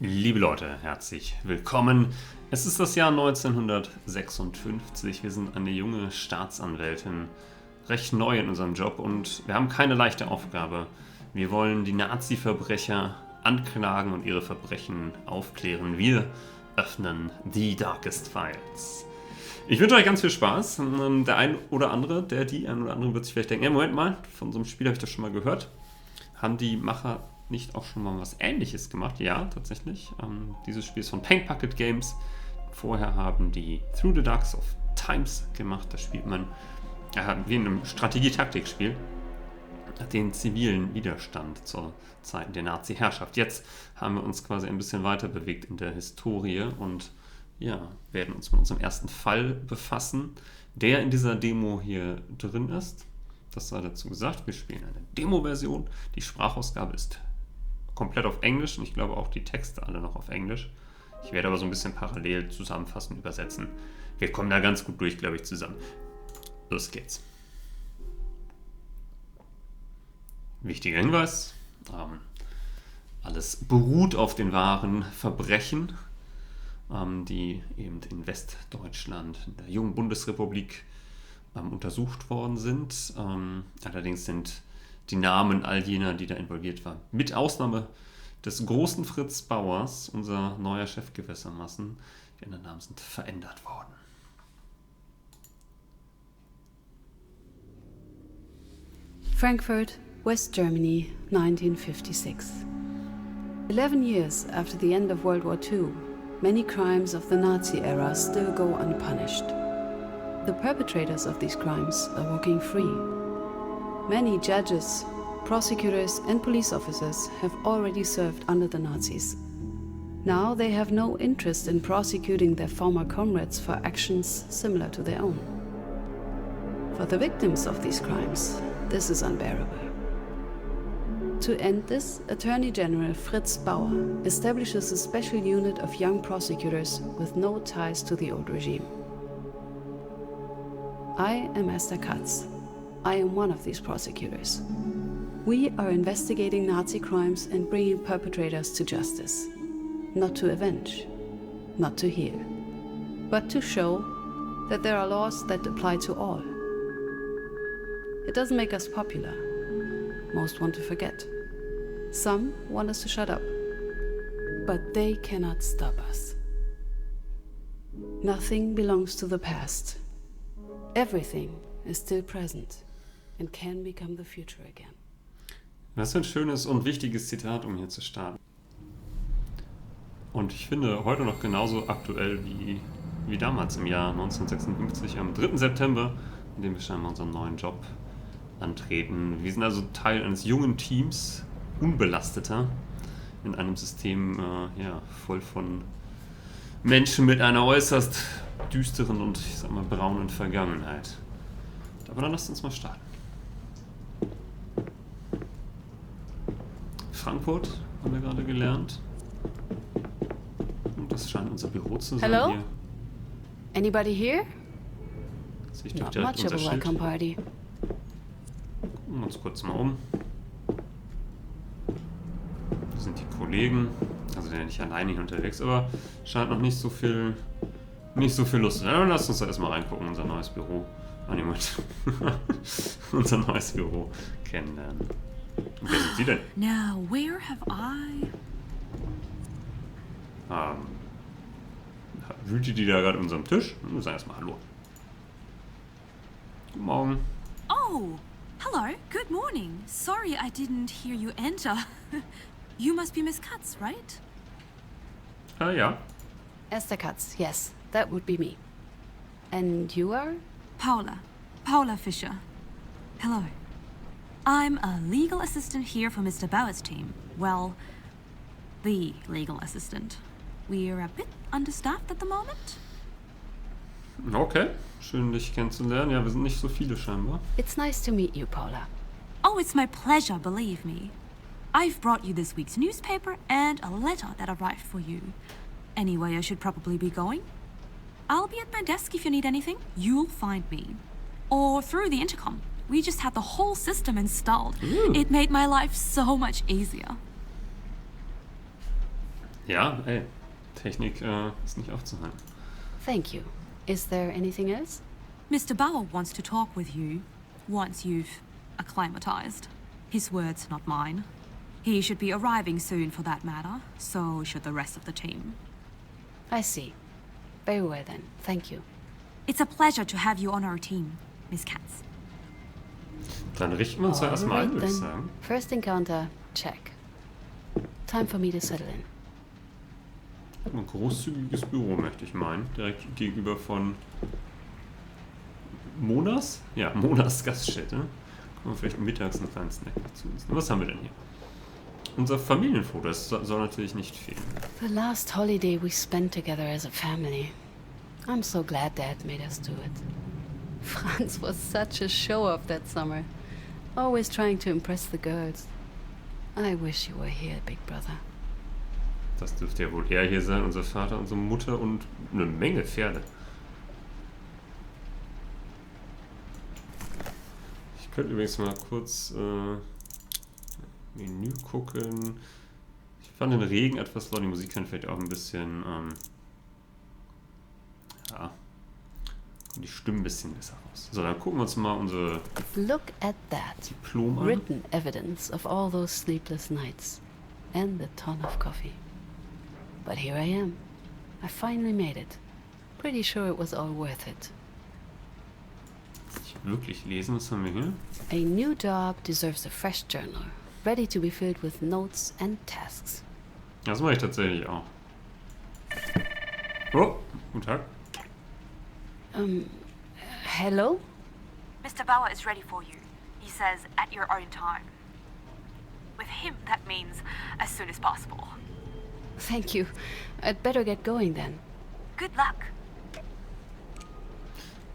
Liebe Leute, herzlich willkommen. Es ist das Jahr 1956. Wir sind eine junge Staatsanwältin, recht neu in unserem Job und wir haben keine leichte Aufgabe. Wir wollen die Nazi-Verbrecher anklagen und ihre Verbrechen aufklären. Wir öffnen die Darkest Files. Ich wünsche euch ganz viel Spaß. Der ein oder andere, die ein oder andere wird sich vielleicht denken, Moment mal, von so einem Spiel habe ich das schon mal gehört. Haben die Macher nicht auch schon mal was Ähnliches gemacht? Ja, tatsächlich. Dieses Spiel ist von Paint Bucket Games. Vorher haben die Through the Darks of Times gemacht. Da spielt man wie in einem Strategie-Taktik-Spiel den zivilen Widerstand zur Zeit der Nazi-Herrschaft. Jetzt haben wir uns quasi ein bisschen weiter bewegt in der Historie und werden uns mit unserem ersten Fall befassen, der in dieser Demo hier drin ist. Das sei dazu gesagt, wir spielen eine Demo-Version. Die Sprachausgabe ist komplett auf Englisch und ich glaube auch die Texte alle noch auf Englisch. Ich werde aber so ein bisschen parallel zusammenfassen, übersetzen. Wir kommen da ganz gut durch, glaube ich, zusammen. Los geht's. Wichtiger Hinweis, alles beruht auf den wahren Verbrechen, die eben in Westdeutschland, in der jungen Bundesrepublik, untersucht worden sind. Allerdings sind die Namen all jener, die da involviert waren, mit Ausnahme des großen Fritz Bauers, unser neuer Chef gewissermaßen, die anderen Namen sind verändert worden. Frankfurt, West Germany, 1956. 11 years after the end of World War II, many crimes of the Nazi era still go unpunished. The perpetrators of these crimes are walking free. Many judges, prosecutors and police officers have already served under the Nazis. Now they have no interest in prosecuting their former comrades for actions similar to their own. For the victims of these crimes, this is unbearable. To end this, Attorney General Fritz Bauer establishes a special unit of young prosecutors with no ties to the old regime. I am Esther Katz. I am one of these prosecutors. We are investigating Nazi crimes and bringing perpetrators to justice. Not to avenge, not to heal, but to show that there are laws that apply to all. It doesn't make us popular. Most want to forget. Some want us to shut up. But they cannot stop us. Nothing belongs to the past. Everything is still present and can become the future again. Das ist ein schönes und wichtiges Zitat, um hier zu starten. Und ich finde heute noch genauso aktuell wie damals im Jahr 1956, am 3. September, in dem wir scheinbar unseren neuen Job antreten. Wir sind also Teil eines jungen Teams, unbelasteter, in einem System voll von Menschen mit einer äußerst düsteren und, ich sag mal, braunen Vergangenheit. Aber dann lasst uns mal starten. Frankfurt haben wir gerade gelernt. Und das scheint unser Büro zu sein. Hello? Hier. Anybody here? Sehe ich Not direkt much of unser a Schild. welcome party. Gucken wir uns kurz mal um. Das sind die Kollegen. Also der ist nicht alleine hier unterwegs, aber scheint noch nicht so viel Lust. Ja, dann lasst uns da erstmal reingucken, unser neues Büro. Unser neues Büro kennenlernen. Und wer sind Sie denn? Now, where have I... Wühlt die da gerade an unserem Tisch? Wir sagen erstmal Hallo. Guten Morgen. Oh, hello, good morning. Sorry I didn't hear you enter. You must be Miss Katz, right? Ja. Esther Katz, yes, that would be me. And you are? Paula Fischer. Hello. I'm a legal assistant here for Mr. Bauer's team. Well, the legal assistant. We're a bit understaffed at the moment. Okay, schön dich kennenzulernen. Ja, wir sind nicht so viele scheinbar. It's nice to meet you, Paula. Oh, it's my pleasure, believe me. I've brought you this week's newspaper and a letter that arrived for you. Anyway, I should probably be going. I'll be at my desk if you need anything. You'll find me. Or through the intercom. We just had the whole system installed. It made my life so much easier. Ja, ey, Technik ist nicht aufzuhalten. Thank you. Is there anything else? Mr. Bauer wants to talk with you once you've acclimatized. His words, not mine. He should be arriving soon for that matter, so should the rest of the team. I see. Very well then. Thank you. It's a pleasure to have you on our team, Miss Katz. Dann richten wir uns ja erstmal ein, Alright würde ich then. sagen. First encounter, check. Time for me to settle in. Ein großzügiges Büro, möchte ich meinen. Direkt gegenüber von Monas? Ja, Monas Gaststätte. Können wir vielleicht mittags einen kleinen Snack dazu essen. Was haben wir denn hier? Unser Familienfoto, das soll natürlich nicht fehlen. The last holiday we spent together as a family. I'm so glad Dad made us do it. Franz was such a show-off that summer. Always trying to impress the girls. I wish you were here, Big Brother. Das dürfte ja wohl er hier sein, unser Vater, unsere Mutter und eine Menge Pferde. Ich könnte übrigens mal kurz Menü gucken. Ich fand den Regen etwas laut, die Musik kann vielleicht auch ein bisschen, ja, kommt die Stimmen ein bisschen besser raus. So, dann gucken wir uns mal unsere Look at that. Diplom an. Written evidence of all those sleepless nights. And the ton of coffee. But here I am. I finally made it. Pretty sure it was all worth it. Ich wirklich lesen, was haben wir hier? A new job deserves a fresh journal, ready to be filled with notes and tasks. Das mache ich tatsächlich auch. Oh, guten Tag. Hello? Mr. Bauer is ready for you. He says at your own time. With him, that means as soon as possible. Thank you. I'd better get going then. Good luck.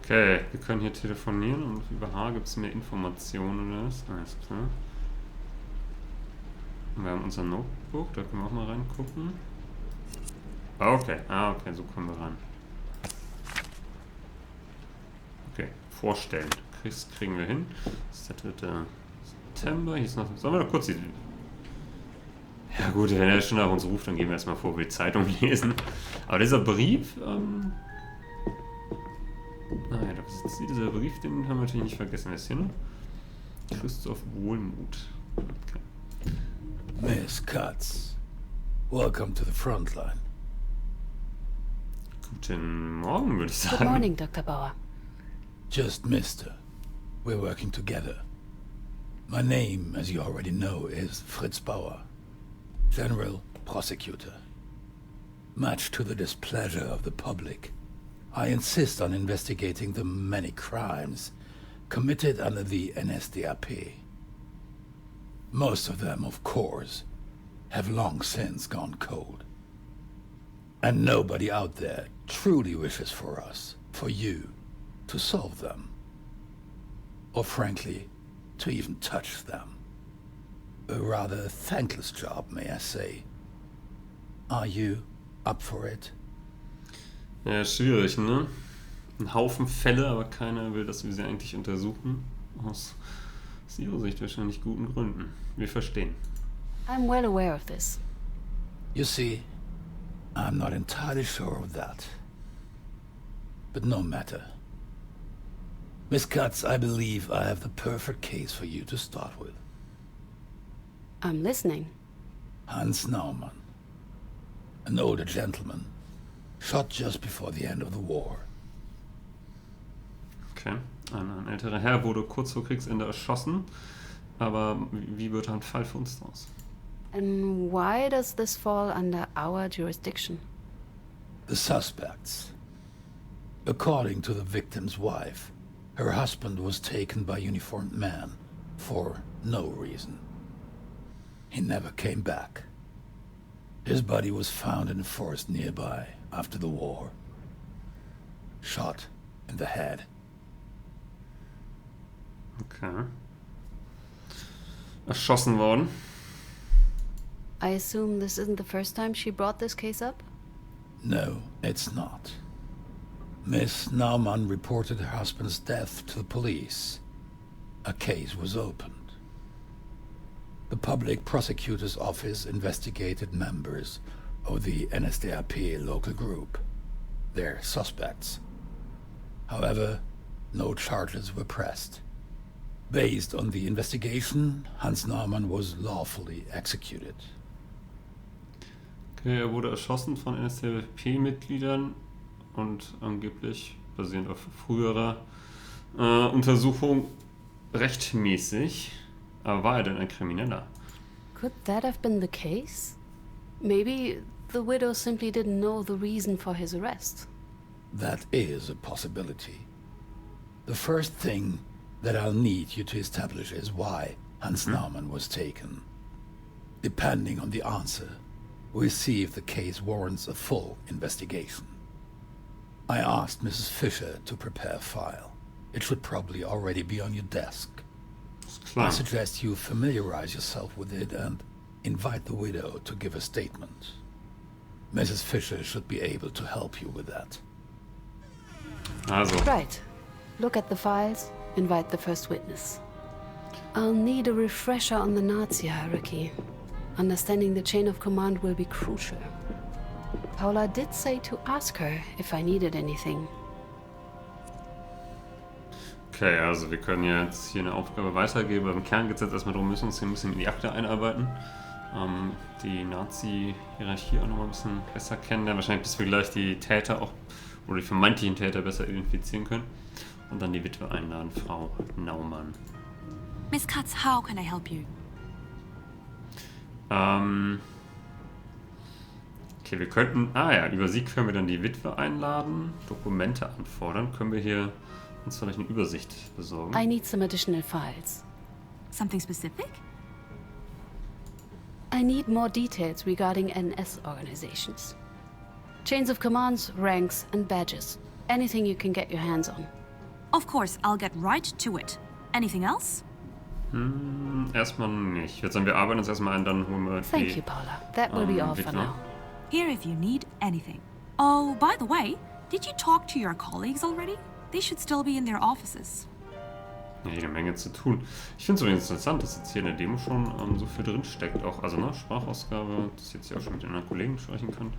Okay, wir können hier telefonieren und über H gibt es mehr Informationen oder was? Alles klar. Und wir haben unser Notebook, da können wir auch mal reingucken. Okay, okay, so kommen wir ran. Okay, vorstellen. Kriegen wir hin. Das ist der 3. September. Hier ist noch. Sollen wir noch kurz die. Ja gut, wenn er schon nach uns ruft, dann gehen wir erstmal vor, wir die Zeitung lesen. Aber dieser Brief, naja, dieser Brief, den haben wir natürlich nicht vergessen. Wer ist hier noch? Christoph Wohlmuth. Okay. Miss Katz, welcome to the front line. Guten Morgen, würde ich sagen. Good morning, Dr. Bauer. Just Mister. We're working together. My name, as you already know, is Fritz Bauer, General Prosecutor. Much to the displeasure of the public, I insist on investigating the many crimes committed under the NSDAP. Most of them, of course, have long since gone cold. And nobody out there truly wishes for us, for you, to solve them. Or frankly, to even touch them. A rather thankless job, may I say. Are you up for it? Ja, schwierig, ne? Ein Haufen Fälle, aber keiner will, dass wir sie eigentlich untersuchen. Aus ihrer Sicht wahrscheinlich guten Gründen. Wir verstehen. I'm well aware of this. You see, I'm not entirely sure of that. But no matter. Miss Katz, I believe I have the perfect case for you to start with. I'm listening. Hans Naumann, an older gentleman, shot just before the end of the war. Okay. Ein älterer Herr wurde kurz vor Kriegsende erschossen. Aber wie wird ein Fall für uns draus? And why does this fall under our jurisdiction? The suspects. According to the victim's wife, her husband was taken by uniformed men for no reason. He never came back. His body was found in a forest nearby after the war. Shot in the head. Okay. Erschossen worden. I assume this isn't the first time she brought this case up? No, it's not. Miss Naumann reported her husband's death to the police. A case was opened. The public prosecutor's office investigated members of the NSDAP local group. They're suspects. However, no charges were pressed. Based on the investigation, Hans Naumann was lawfully executed. Okay, er wurde erschossen von NSDAP-Mitgliedern und angeblich, basierend auf früherer Untersuchung, rechtmäßig. Aber war er denn ein Krimineller? Could that have been the case? Maybe the widow simply didn't know the reason for his arrest. That is a possibility. The first thing that I'll need you to establish is why Hans Naumann was taken. Depending on the answer, we'll see if the case warrants a full investigation. I asked Mrs. Fisher to prepare a file. It should probably already be on your desk. I suggest you familiarize yourself with it and invite the widow to give a statement. Mrs. Fisher should be able to help you with that. Also. Right. Look at the files, invite the first witness. I'll need a refresher on the Nazi hierarchy. Understanding the chain of command will be crucial. Paula did say to ask her if I needed anything. Okay, also wir können jetzt hier eine Aufgabe weitergeben. Beim Kern geht es jetzt erstmal darum, müssen wir uns hier ein bisschen in die Akte einarbeiten. Die Nazi-Hierarchie auch nochmal ein bisschen besser kennenlernen. Wahrscheinlich, bis wir gleich die Täter auch, oder die vermeintlichen Täter besser identifizieren können. Und dann die Witwe einladen, Frau Naumann. Miss Katz, how can I help you? Okay, wir könnten, über sie können wir dann die Witwe einladen, Dokumente anfordern. Können wir hier uns vielleicht eine Übersicht besorgen? I need some additional files. Something specific? I need more details regarding NS organizations. Chains of commands, ranks, and badges. Anything you can get your hands on. Of course, I'll get right to it. Anything else? Erstmal nicht. Ich würde sagen, wir arbeiten uns erstmal ein, dann holen wir Thank you, Paula. That will be all for now. Here if you need anything. Oh, by the way, did you talk to your colleagues already? They should still be in their offices. Ja, jede Menge zu tun. Ich finde es übrigens interessant, dass jetzt hier in der Demo schon so viel drin steckt. Auch, also Sprachausgabe, dass ich jetzt hier auch schon mit anderen Kollegen sprechen kann.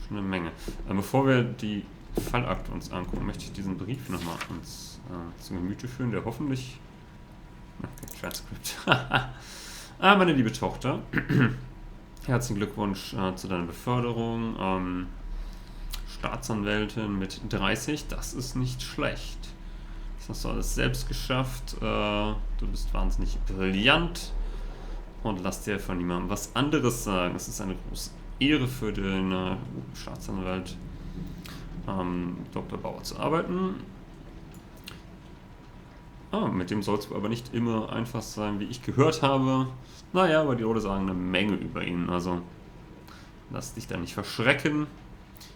Schon eine Menge. Bevor wir die Fallakte uns angucken, möchte ich diesen Brief nochmal uns zu Gemüte führen, der hoffentlich... Okay, Transcript. Meine liebe Tochter, herzlichen Glückwunsch zu deiner Beförderung. Staatsanwältin mit 30, das ist nicht schlecht. Das hast du alles selbst geschafft. Du bist wahnsinnig brillant und lass dir von niemandem was anderes sagen. Es ist eine große Ehre für den Staatsanwalt Dr. Bauer zu arbeiten. Mit dem soll es aber nicht immer einfach sein, wie ich gehört habe. Naja, aber die Leute sagen eine Menge über ihn. Also lass dich da nicht verschrecken.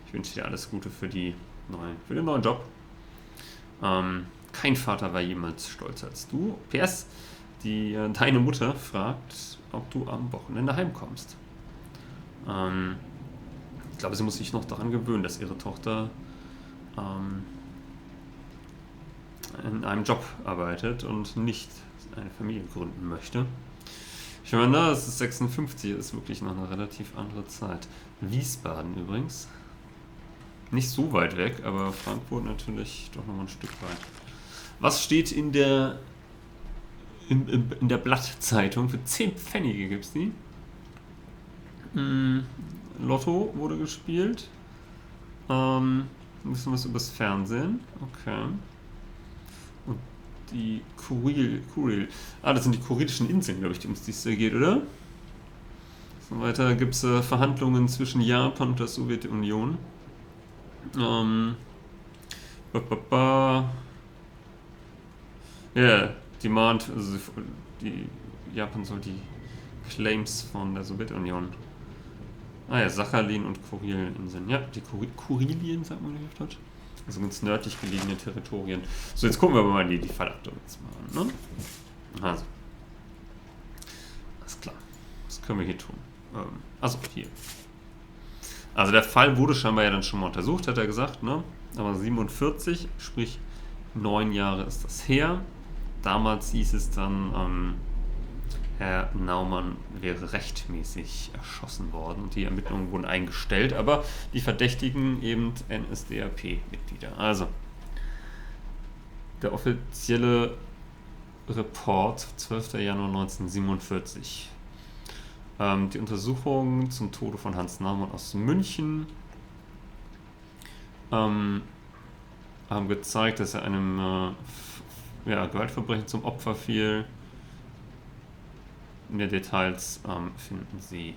Ich wünsche dir alles Gute für den neuen Job. Kein Vater war jemals stolzer als du. PS, deine Mutter fragt, ob du am Wochenende heimkommst. Ich glaube, sie muss sich noch daran gewöhnen, dass ihre Tochter in einem Job arbeitet und nicht eine Familie gründen möchte. Ich meine, das ist 56, das ist wirklich noch eine relativ andere Zeit. Wiesbaden übrigens. Nicht so weit weg, aber Frankfurt natürlich doch nochmal ein Stück weit. Was steht in der Blattzeitung? Für 10 Pfennige gibt's die. Lotto wurde gespielt. Ein bisschen was übers Fernsehen. Okay. Und die Kuril. Das sind die Kurilischen Inseln, glaube ich, die uns dies geht, oder? So weiter gibt es Verhandlungen zwischen Japan und der Sowjetunion. Demand, also Japan soll die Claims von der Sowjetunion. Sachalin und Kurilinseln. Ja, die Kurilien, sagt man auf Deutsch. Also ganz nördlich gelegene Territorien. So, jetzt gucken wir aber mal die Fallakte jetzt mal an, ne? Also. Alles klar. Was können wir hier tun? Also, hier. Also der Fall wurde scheinbar ja dann schon mal untersucht, hat er gesagt, ne? Aber 47, sprich 9 Jahre ist das her. Damals hieß es dann, Herr Naumann wäre rechtmäßig erschossen worden. Die Ermittlungen wurden eingestellt, aber die Verdächtigen eben NSDAP-Mitglieder. Also, der offizielle Report, 12. Januar 1947. Die Untersuchungen zum Tode von Hans Naumann aus München haben gezeigt, dass er einem Gewaltverbrechen zum Opfer fiel. Mehr Details finden Sie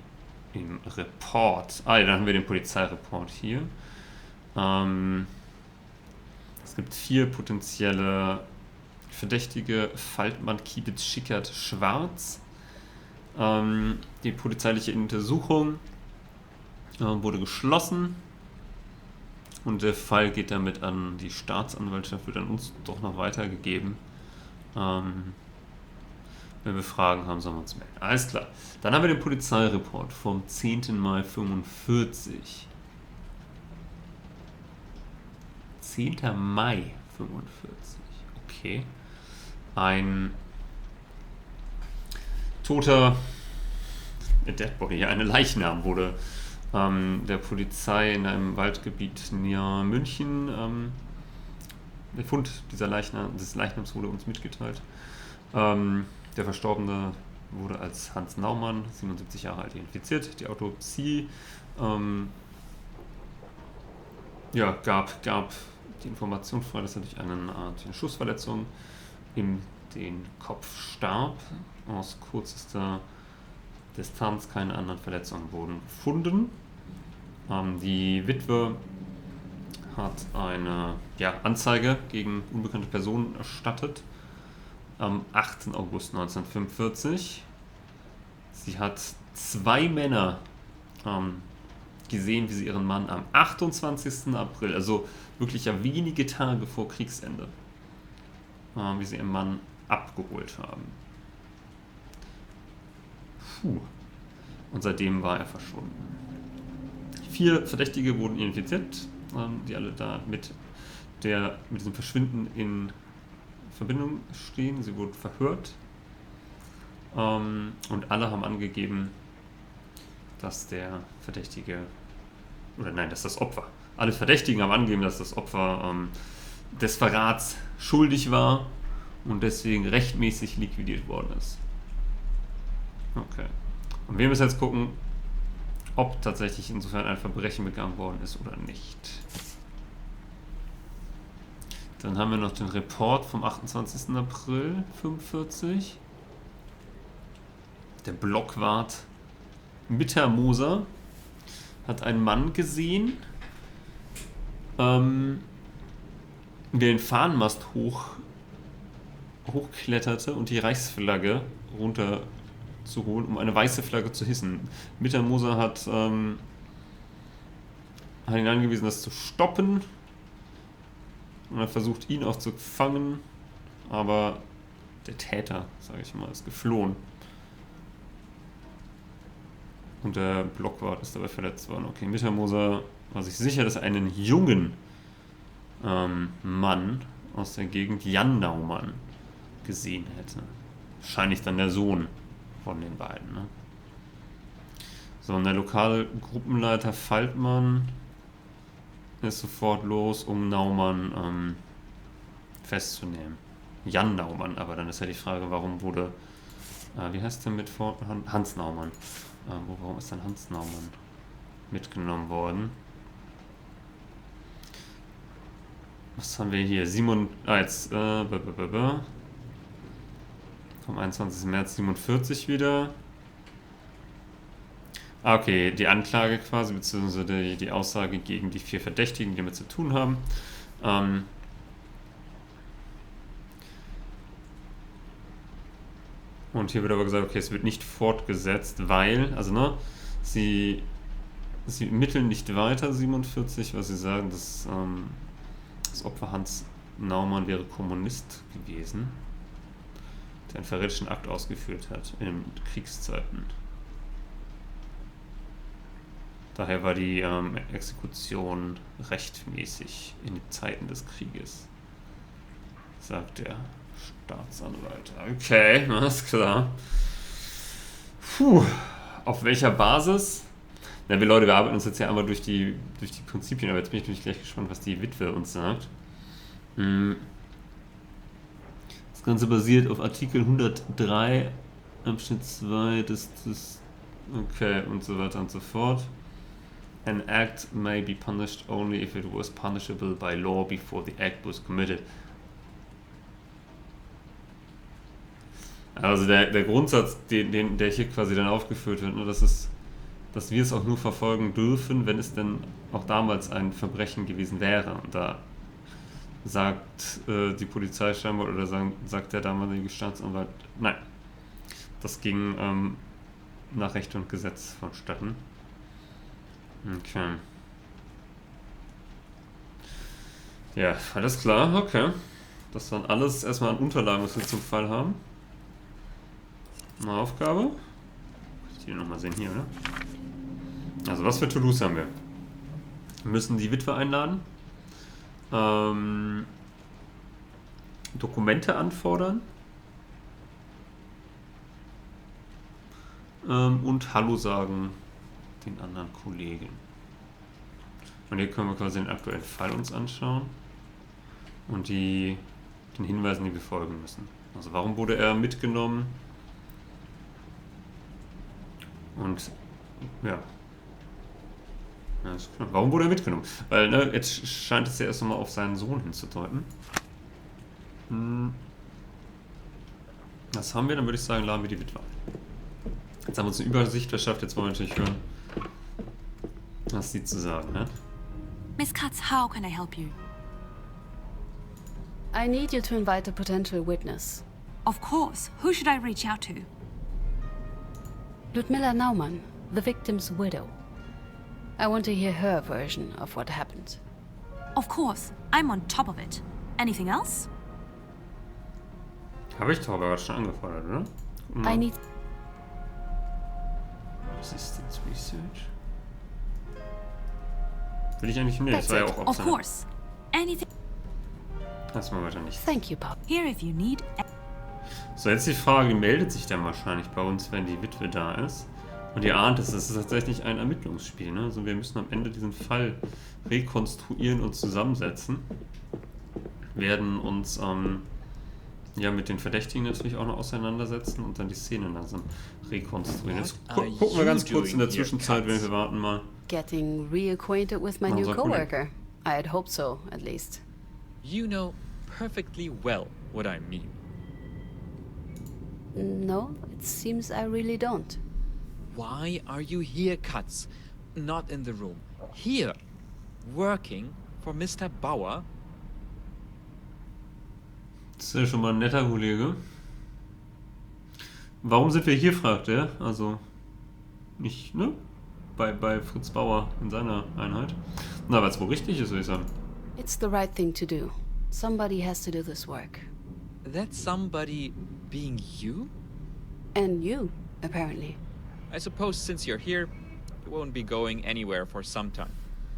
im Report. Dann haben wir den Polizeireport hier. Es gibt 4 potenzielle Verdächtige: Faltmann, Kiebitz, Schickert, Schwarz. Die polizeiliche Untersuchung wurde geschlossen und der Fall geht damit an die Staatsanwaltschaft, wird an uns doch noch weitergegeben. Wenn wir Fragen haben, sollen wir uns melden. Alles klar. Dann haben wir den Polizeireport vom 10. Mai 45. 10. Mai 45. Okay. Ein toter Deadbody, eine Leichnam wurde der Polizei in einem Waldgebiet nahe München. Der Fund des Leichnams wurde uns mitgeteilt. Der Verstorbene wurde als Hans Naumann, 77 Jahre alt, identifiziert. Die Autopsie gab die Information frei, dass er durch eine Schussverletzung in den Kopf starb. Aus kürzester Distanz, keine anderen Verletzungen wurden gefunden. Die Witwe hat eine Anzeige gegen unbekannte Personen erstattet am 8. August 1945. Sie hat 2 Männer gesehen, wie sie ihren Mann am 28. April, also wirklich wenige Tage vor Kriegsende, wie sie ihren Mann abgeholt haben. Und seitdem war er verschwunden. 4 Verdächtige wurden identifiziert, die alle da mit diesem Verschwinden in Verbindung stehen. Sie wurden verhört und alle haben angegeben, dass das Opfer. Alle Verdächtigen haben angegeben, dass das Opfer des Verrats schuldig war und deswegen rechtmäßig liquidiert worden ist. Okay. Und wir müssen jetzt gucken, ob tatsächlich insofern ein Verbrechen begangen worden ist oder nicht. Dann haben wir noch den Report vom 28. April 1945. Der Blockwart Mittermoser hat einen Mann gesehen, der den Fahnenmast hochkletterte und die Reichsflagge runterzuholen, um eine weiße Flagge zu hissen. Mittermoser hat ihn angewiesen, das zu stoppen. Und er versucht, ihn auch zu fangen, aber der Täter, sage ich mal, ist geflohen. Und der Blockwart ist dabei verletzt worden. Okay, Mittermoser war sich sicher, dass er einen jungen Mann aus der Gegend, Jan Naumann, gesehen hätte. Wahrscheinlich dann der Sohn von den beiden. Ne? So, und der lokale Gruppenleiter Faltmann ist sofort los, um Naumann festzunehmen. Jan Naumann, aber dann ist ja die Frage, warum wurde, wie heißt der Hans Naumann. Warum ist dann Hans Naumann mitgenommen worden? Was haben wir hier? Vom 21. März 47 wieder. Okay, die Anklage quasi, beziehungsweise die Aussage gegen die 4 Verdächtigen, die damit zu tun haben. Und hier wird aber gesagt, okay, es wird nicht fortgesetzt, weil, sie ermitteln nicht weiter, 47, weil sie sagen, dass das Opfer Hans Naumann wäre Kommunist gewesen, der einen verräterischen Akt ausgeführt hat in Kriegszeiten. Daher war die Exekution rechtmäßig in den Zeiten des Krieges, sagt der Staatsanwalt. Okay, alles klar. Puh, auf welcher Basis? Na, wir Leute, wir arbeiten uns jetzt ja einmal durch die Prinzipien, aber jetzt bin ich natürlich gleich gespannt, was die Witwe uns sagt. Das Ganze basiert auf Artikel 103 Abschnitt 2 des okay, und so weiter und so fort. An act may be punished only if it was punishable by law before the act was committed. Also der Grundsatz, der hier quasi dann aufgeführt wird, ne, dass wir es auch nur verfolgen dürfen, wenn es denn auch damals ein Verbrechen gewesen wäre. Und da sagt die Polizei scheinbar oder sagt der damalige Staatsanwalt, nein, das ging nach Recht und Gesetz vonstatten. Okay. Ja, alles klar, okay. Das waren alles erstmal an Unterlagen, was wir zum Fall haben. Eine Aufgabe. Ich die nochmal sehen hier, oder? Also, was für To-Dos haben wir? Wir müssen die Witwe einladen. Dokumente anfordern. Und Hallo sagen den anderen Kollegen. Und hier können wir quasi den aktuellen Fall uns anschauen und den Hinweisen, die wir folgen müssen. Also warum wurde er mitgenommen? Und ja. Ja, ist klar. Warum wurde er mitgenommen? Weil, ne, jetzt scheint es ja erst einmal auf seinen Sohn hinzudeuten. Das haben wir, dann würde ich sagen, laden wir die Witwe ein. Jetzt haben wir uns eine Übersicht verschafft, jetzt wollen wir natürlich hören, was sie zu sagen hat. Miss Katz, how can I help you? I need you to invite a potential witness. Of course. Who should I reach out to? Ludmilla Naumann, the victim's widow. I want to hear her version of what happened. Of course. I'm on top of it. Anything else? Habe ich doch aber schon angefordert, oder? I need... Resistance Research? Will ich eigentlich... Nee, das That's war ja it. auch Of Option. course. Anything. Lass mal weiter nicht. Thank you, Pop. Here if you need. So, jetzt die Frage, die meldet sich dann wahrscheinlich bei uns, wenn die Witwe da ist. Und ihr ahnt es, das ist tatsächlich ein Ermittlungsspiel, ne? Also wir müssen am Ende diesen Fall rekonstruieren und zusammensetzen. Werden uns ja mit den Verdächtigen natürlich auch noch auseinandersetzen und dann die Szene langsam rekonstruieren. Jetzt gucken wir ganz kurz in der Zwischenzeit, wenn wir warten mal. Getting reacquainted with my How's new that going? coworker. I had hoped so, at least. You know perfectly well what I mean. No, it seems I really don't. Why are you here, Katz? Not in the room. Here, working for Mr. Bauer? Das ist ja schon mal ein netter Kollege. Warum sind wir hier, fragt er. Also, nicht, ne? Bei Fritz Bauer in seiner Einheit. Na, weil es wohl richtig ist, würde ich sagen. It's the right thing to do. Somebody has to do this work. That somebody being you? And you, apparently. I suppose since you're here, you won't be going anywhere for some time.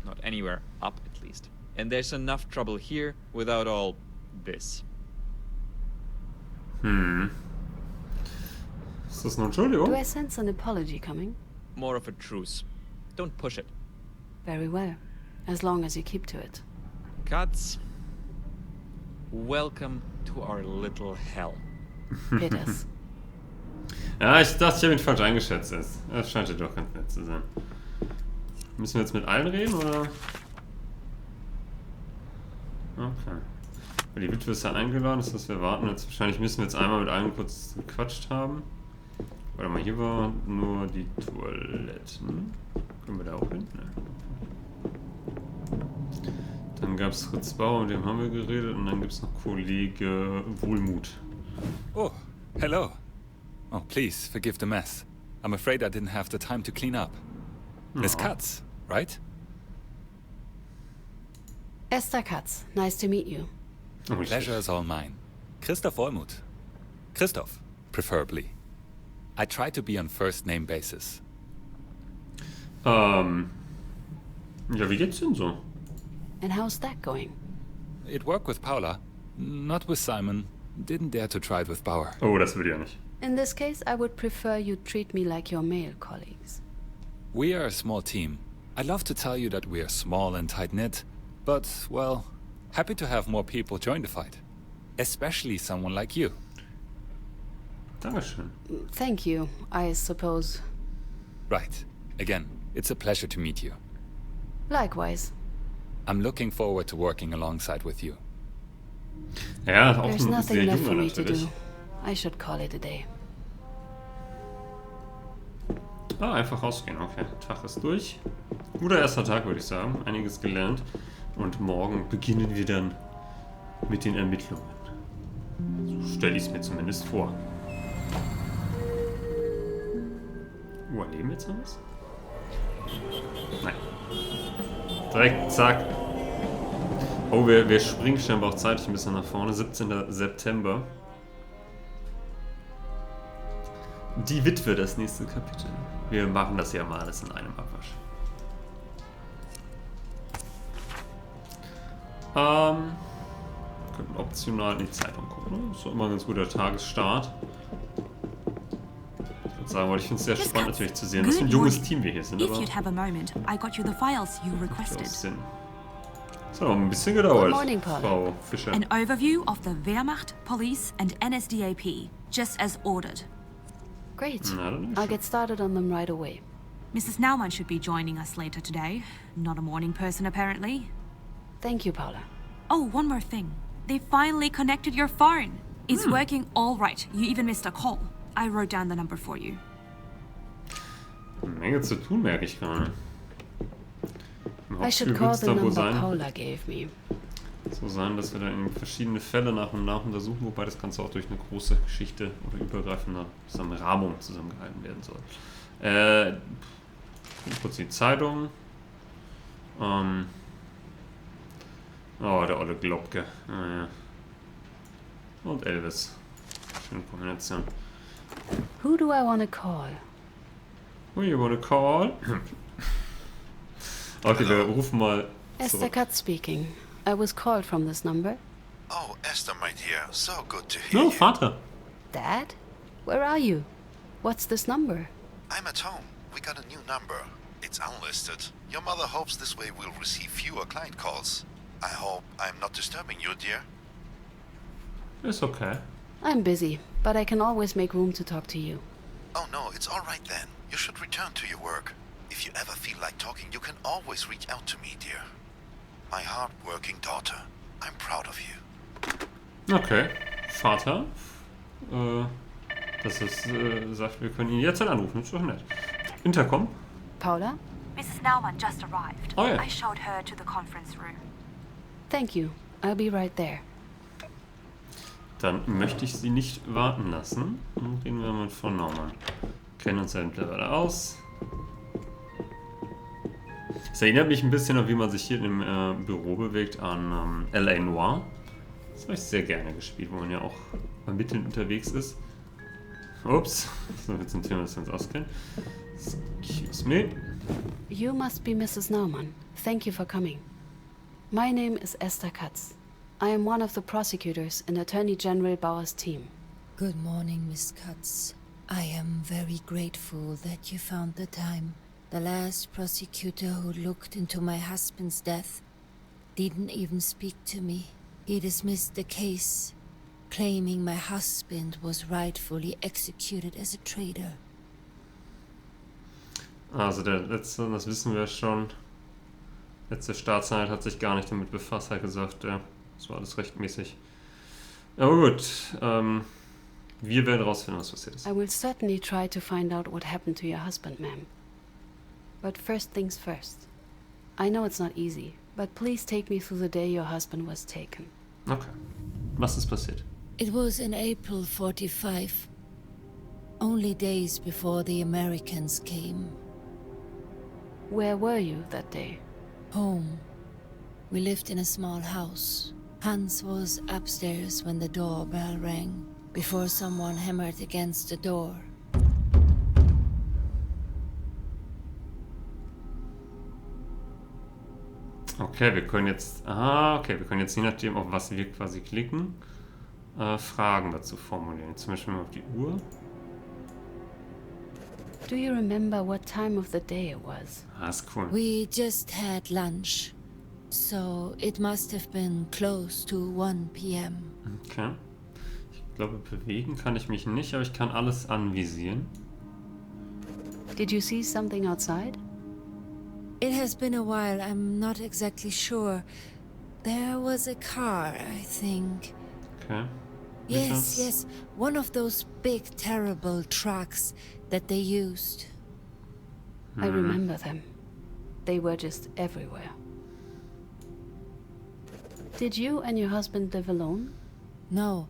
Not anywhere up, at least. And there's enough trouble here without all this. Ist das eine Entschuldigung? Do I sense an apology coming? More of a truce. Don't push it. Very well, as long as you keep to it. Katz, welcome to our little hell. Peters. Ja, ich dachte, ich habe ihn falsch eingeschätzt jetzt. Das scheint ja doch ganz nett zu sein. Müssen wir jetzt mit allen reden, oder? Okay. Weil die Witwe ist ja eingeladen, das heißt, wir warten jetzt. Wahrscheinlich müssen wir jetzt einmal mit allen kurz gequatscht haben. Warte mal, hier war nur die Toiletten. Können wir da auch hin? Ne. Dann gab es Fritz Bauer, mit dem haben wir geredet. Und dann gibt es noch Kollege Wohlmuth. Oh, hello. Oh, please, forgive the mess. I'm afraid I didn't have the time to clean up. Miss Katz, right? Esther Katz, nice to meet you. Oh, Pleasure is all mine. Christoph Wollmuth. Christoph, preferably. I try to be on first name basis. Ja, wie geht's denn so? And how's that going? It worked with Paula, not with Simon. Didn't dare to try it with Bauer. Oh, das will ich ja nicht. In this case, I would prefer you treat me like your male colleagues. We are a small team. I'd love to tell you that we are small and tight-knit, but, well, happy to have more people join the fight. Especially someone like you. Dankeschön. Thank you, I suppose. Right. Again, it's a pleasure to meet you. Likewise. I'm looking forward to working alongside with you. Ja, auch There's ein nothing sehr left for junger me to natürlich. do. I should call it a day. Ah, einfach rausgehen, okay. Tag ist durch. Guter erster Tag, würde ich sagen. Einiges gelernt. Und morgen beginnen wir dann mit den Ermittlungen. So stelle ich es mir zumindest vor. Erleben wir jetzt noch was? Nein. Direkt, zack. Oh, wir springen scheinbar auch zeitlich ein bisschen nach vorne. 17. September. Die Witwe, das nächste Kapitel. Wir machen das ja mal alles in einem Abwasch. Könnten optional in die Zeitung gucken. Das ist doch immer ein ganz guter Tagesstart. Ich würde sagen, weil ich finde es sehr spannend natürlich zu sehen, was für ein junges Team wir hier sind. If Aber you'd have a moment, I got you the files you requested. durchaus Sinn. Das hat auch ein bisschen gedauert, Good morning, Paula. Frau Fischer. An overview of the Wehrmacht, police, and NSDAP, just as ordered. Great. Na, dann ist I'll schon. get started on them right away. Mrs. Naumann should be joining us later today. Not a morning person, apparently. Thank you, Paula. Oh, one more thing. They finally connected your phone. It's working all right. You even missed a call. I wrote down the number for you. Eine Menge zu tun, merke ich gerade. Im I should Hauptspiel call wird es the dann wohl number sein, Paula gave me. so sein, dass wir dann verschiedene Fälle nach und nach untersuchen, wobei das Ganze auch durch eine große Geschichte oder übergreifende Rahmung zusammengehalten werden soll. Kurz die Zeitung. Oh, der olle Globke. Ja. Und Elvis. Schöne Kombination. Who do I want to call? Who you wanna call? Okay, wir rufen mal Esther zurück. Katz speaking. I was called from this number. Oh, Esther, my dear, so good to hear Oh, you. Vater. Dad? Where are you? What's this number? I'm at home. We got a new number. It's unlisted. Your mother hopes this way we'll receive fewer client calls. I hope I'm not disturbing you, dear. Ist okay. I'm busy, but I can always make room to talk to you. Oh no, it's all right then. You should return to your work. If you ever feel like talking, you can always reach out to me, dear. My hard-working daughter. I'm proud of you. Okay. Vater. Das ist, sagt, wir können ihn jetzt anrufen. Ist doch nett. Intercom. Paula? Mrs. Naumann just arrived. Oh, yeah. I showed her to the conference room. Thank you. I'll be right there. Dann möchte ich Sie nicht warten lassen. Und reden wir mit Frau Naumann. Kennen uns ja mittlerweile aus. Es erinnert mich ein bisschen an, wie man sich hier im Büro bewegt, an L.A. Noire. Das habe ich sehr gerne gespielt, wo man ja auch ermittelnd unterwegs ist. Ups. So, jetzt ein Thema, das wir uns auskennen. Excuse me. You must be Mrs. Naumann. Thank you for coming. My name is Esther Katz. I am one of the prosecutors in Attorney General Bauer's team. Good morning, Miss Katz. I am very grateful that you found the time. The last prosecutor who looked into my husband's death didn't even speak to me. He dismissed the case, claiming my husband was rightfully executed as a traitor. Also der letzte, das wissen wir schon. Letzte Staatsanwalt hat sich gar nicht damit befasst, hat gesagt, ja, das war alles rechtmäßig. Aber gut, wir werden rausfinden, was passiert ist. I will certainly try to find out what happened to your husband, ma'am. But first things first. I know it's not easy, but please take me through the day your husband was taken. Okay. Was ist passiert? It was in April 45, only days before the Americans came. Where were you that day? Home. We lived in a small house. Hans was upstairs when the doorbell rang, before someone hammered against the door. Okay, wir können jetzt. Okay, wir können jetzt je nachdem, auf was wir quasi klicken, Fragen dazu formulieren. Zum Beispiel mal auf die Uhr. Do you remember what time of the day it was? Ah, ist cool. We just had lunch, so it must have been close to 1 p.m. Okay. Ich glaube, bewegen kann ich mich nicht, aber ich kann alles anvisieren. Did you see something outside? It has been a while, I'm not exactly sure. There was a car, I think. Okay. Yes, one of those big, terrible trucks that they used. I remember them. They were just everywhere. Did you and your husband live alone? No,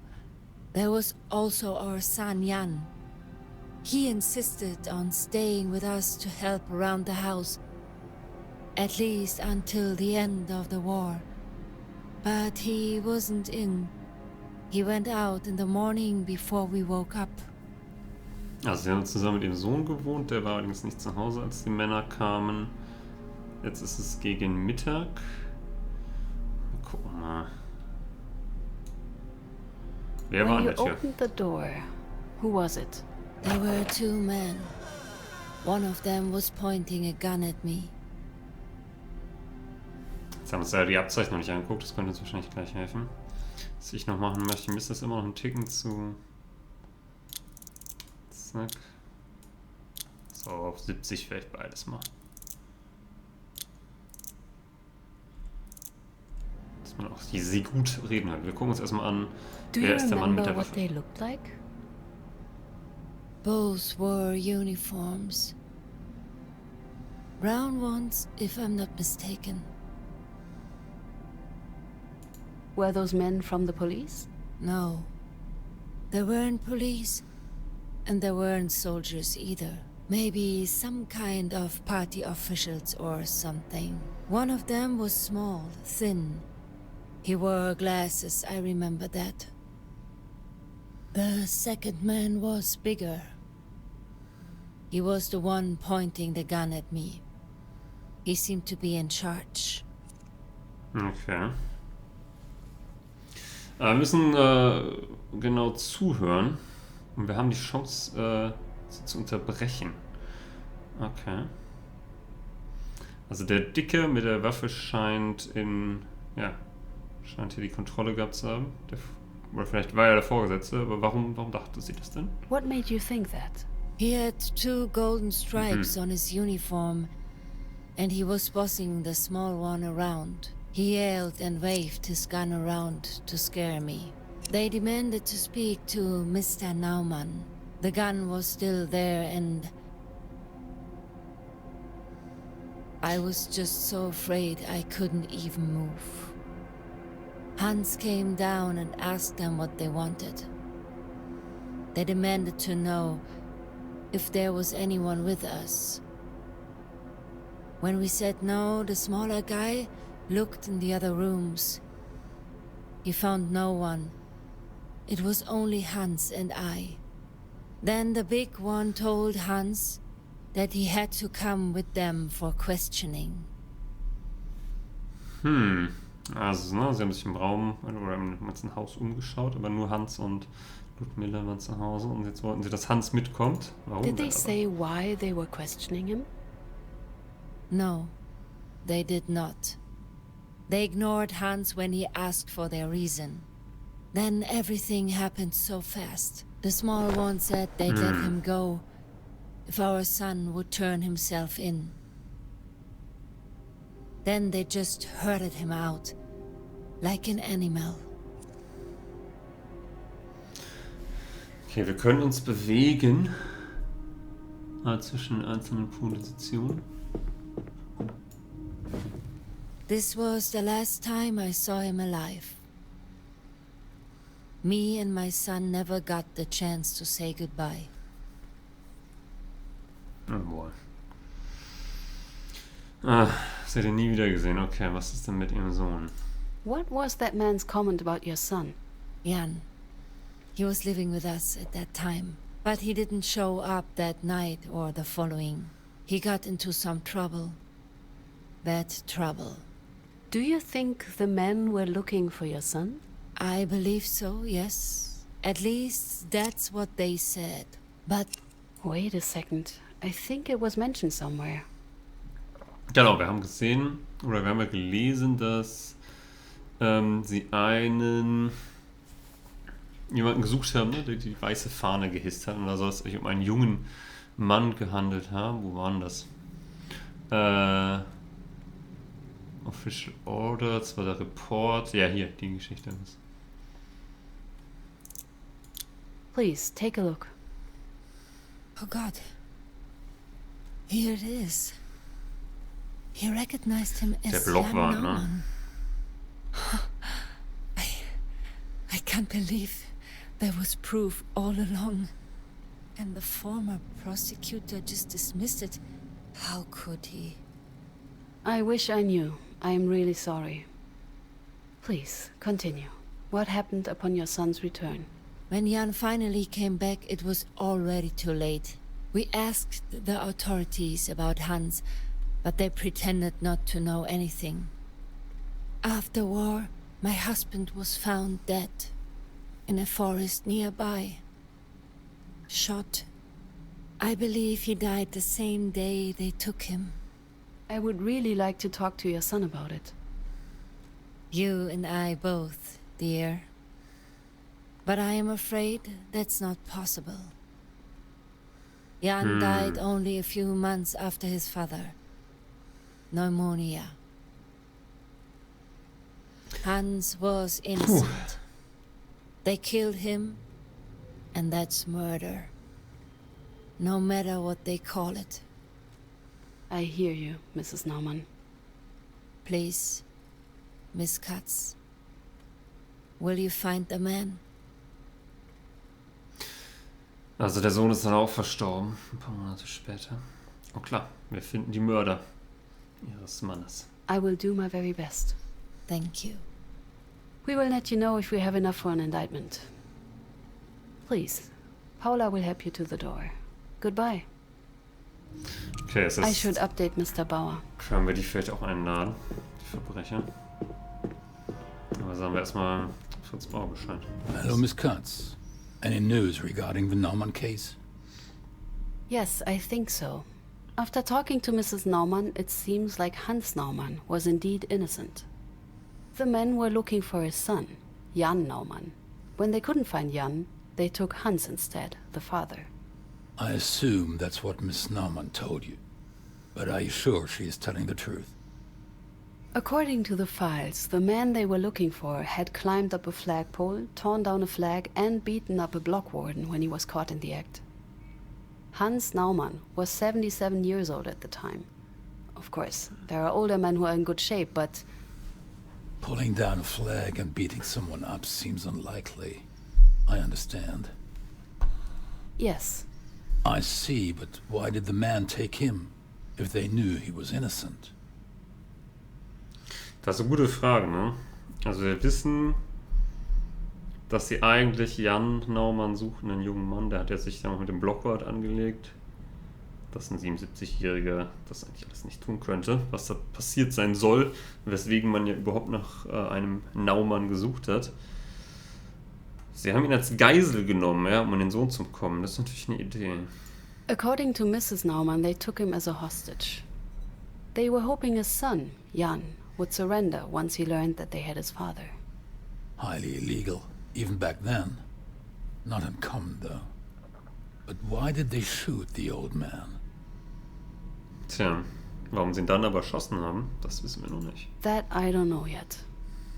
there was also our son Jan. He insisted on staying with us to help around the house, at least until the end of the war. But he wasn't in. He went out in the morning before we woke up. Also sie haben zusammen mit dem Sohn gewohnt, der war allerdings nicht zu Hause, als die Männer kamen. Jetzt ist es gegen Mittag. Guck mal. Wer war an When you der Tür? opened the door, who was it? There were two men. One of them was pointing a gun at me. Jetzt haben wir uns ja die Abzeichnung nicht angeguckt, das könnte uns wahrscheinlich gleich helfen. Was ich noch machen möchte, mir ist das immer noch ein Ticken zu... Zack. So, auf 70 vielleicht beides mal. Dass man auch sie gut reden hört. Wir gucken uns erstmal an, Do wer you ist der Mann mit remember der what Waffe. they looked like? Both wore uniforms. Brown ones, if I'm not mistaken. Were those men from the police? No. There weren't police, and there weren't soldiers either. Maybe some kind of party officials or something. One of them was small, thin. He wore glasses, I remember that. The second man was bigger. He was the one pointing the gun at me. He seemed to be in charge. Okay. Wir müssen genau zuhören und wir haben die Chance, sie zu unterbrechen. Okay. Also der Dicke mit der Waffe scheint scheint hier die Kontrolle gehabt zu haben. Oder vielleicht war er der Vorgesetzte, aber warum dachte sie das denn? What made you think that? He had two golden stripes on his uniform, and he was bossing the small one around. He yelled and waved his gun around to scare me. They demanded to speak to Mr. Naumann. The gun was still there, and I was just so afraid I couldn't even move. Hans came down and asked them what they wanted. They demanded to know if there was anyone with us. When we said no, the smaller guy looked in the other rooms. He found no one. It was only Hans and I. Then the big one told Hans that he had to come with them for questioning. Also, sie haben sich im Raum oder im ganzen Haus umgeschaut, aber nur Hans und Ludmilla waren zu Hause und jetzt wollten sie, dass Hans mitkommt. Warum Did denn they say why they were questioning him? No, they did not. They ignored Hans when he asked for their reason. Then everything happened so fast. The small one said they'd let him go if our son would turn himself in. Then they just herded him out, like an animal. Okay, wir können uns bewegen zwischen einzelnen Positionen. This was the last time I saw him alive. Me and my son never got the chance to say goodbye. Oh boy. Sie hat ihn nie wieder gesehen. Okay, was ist denn mit ihrem Sohn? What was that man's comment about your son? Jan. He was living with us at that time, but he didn't show up that night or the following. He got into some trouble. Bad trouble. Do you think the men were looking for your son? I believe so, yes. At least that's what they said. But Wait a second. I think it was mentioned somewhere. Genau, wir haben gesehen, oder wir haben ja gelesen, dass sie jemanden gesucht haben, ne, der die weiße Fahne gehisst hat. Und da soll es sich um einen jungen Mann gehandelt haben. Wo waren das? Official Order, das war der Report. Ja, hier, die Geschichte. Please, take a look. Oh God. Here it is. He recognized him as Der Blockwart, Jan ne? Naumann. I can't believe there was proof all along. And the former prosecutor just dismissed it. How could he? I wish I knew. I am really sorry. Please, continue. What happened upon your son's return? When Jan finally came back, it was already too late. We asked the authorities about Hans, but they pretended not to know anything. After war, my husband was found dead in a forest nearby. Shot. I believe he died the same day they took him. I would really like to talk to your son about it. You and I both, dear. But I am afraid that's not possible. Jan died only a few months after his father. Pneumonia. Hans was innocent. They killed him, and that's murder. No matter what they call it. I hear you, Mrs. Naumann. Please, Miss Katz. Will you find the man? Also der Sohn ist dann auch verstorben, ein paar Monate später. Oh klar, wir finden die Mörder ihres Mannes. I will do my very best. Thank you. We will let you know if we have enough for an indictment. Please, Paula will help you to the door. Goodbye. Okay, es ist... I should update Mr. Bauer. Können wir die vielleicht auch einladen, die Verbrecher? Aber sagen wir erstmal Fritz Bauer Bescheid. Hello, Miss Katz. Any news regarding the Naumann case? Yes, I think so. After talking to Mrs. Naumann, it seems like Hans Naumann was indeed innocent. The men were looking for his son, Jan Naumann. When they couldn't find Jan, they took Hans instead, the father. I assume that's what Miss Naumann told you. But are you sure she is telling the truth? According to the files, the man they were looking for had climbed up a flagpole, torn down a flag, and beaten up a block warden when he was caught in the act. Hans Naumann was 77 years old at the time. Of course, there are older men who are in good shape, but... Pulling down a flag and beating someone up seems unlikely. I understand. Yes. I see, but why did the man take him, if they knew he was innocent? Das ist eine gute Frage, ne? Also wir wissen, dass sie eigentlich Jan Naumann suchen, einen jungen Mann, der hat ja sich dann mit dem Blockwart angelegt, dass ein 77-Jähriger das eigentlich alles nicht tun könnte, was da passiert sein soll, weswegen man ja überhaupt nach einem Naumann gesucht hat. Sie haben ihn als Geisel genommen, ja, um an den Sohn zu kommen. Das ist natürlich eine Idee. According to Mrs. Naumann, they took him as a hostage. They were hoping his son, Jan, would surrender once he learned that they had his father. Highly illegal, even back then. Not uncommon, though. But why did they shoot the old man? Tja, warum sie ihn dann aber erschossen haben, das wissen wir noch nicht. That I don't know yet.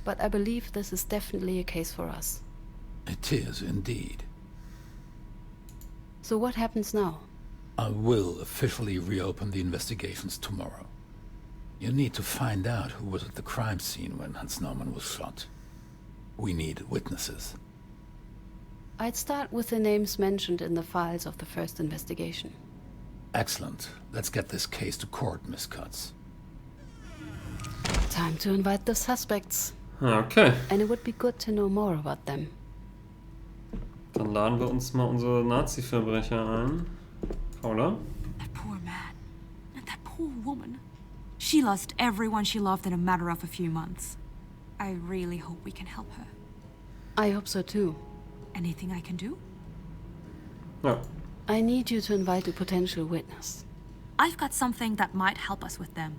But I believe this is definitely a case for us. It is, indeed. So what happens now? I will officially reopen the investigations tomorrow. You need to find out who was at the crime scene when Hans Naumann was shot. We need witnesses. I'd start with the names mentioned in the files of the first investigation. Excellent. Let's get this case to court, Miss Katz. Time to invite the suspects. Okay, And it would be good to know more about them. dann laden wir uns mal unsere Nazi-Verbrecher ein. Paula? That poor man. And that poor woman. She lost everyone she loved in a matter of a few months. I really hope we can help her. I hope so too. Anything I can do? Ja, I need you to invite a potential witness. I've got something that might help us with them.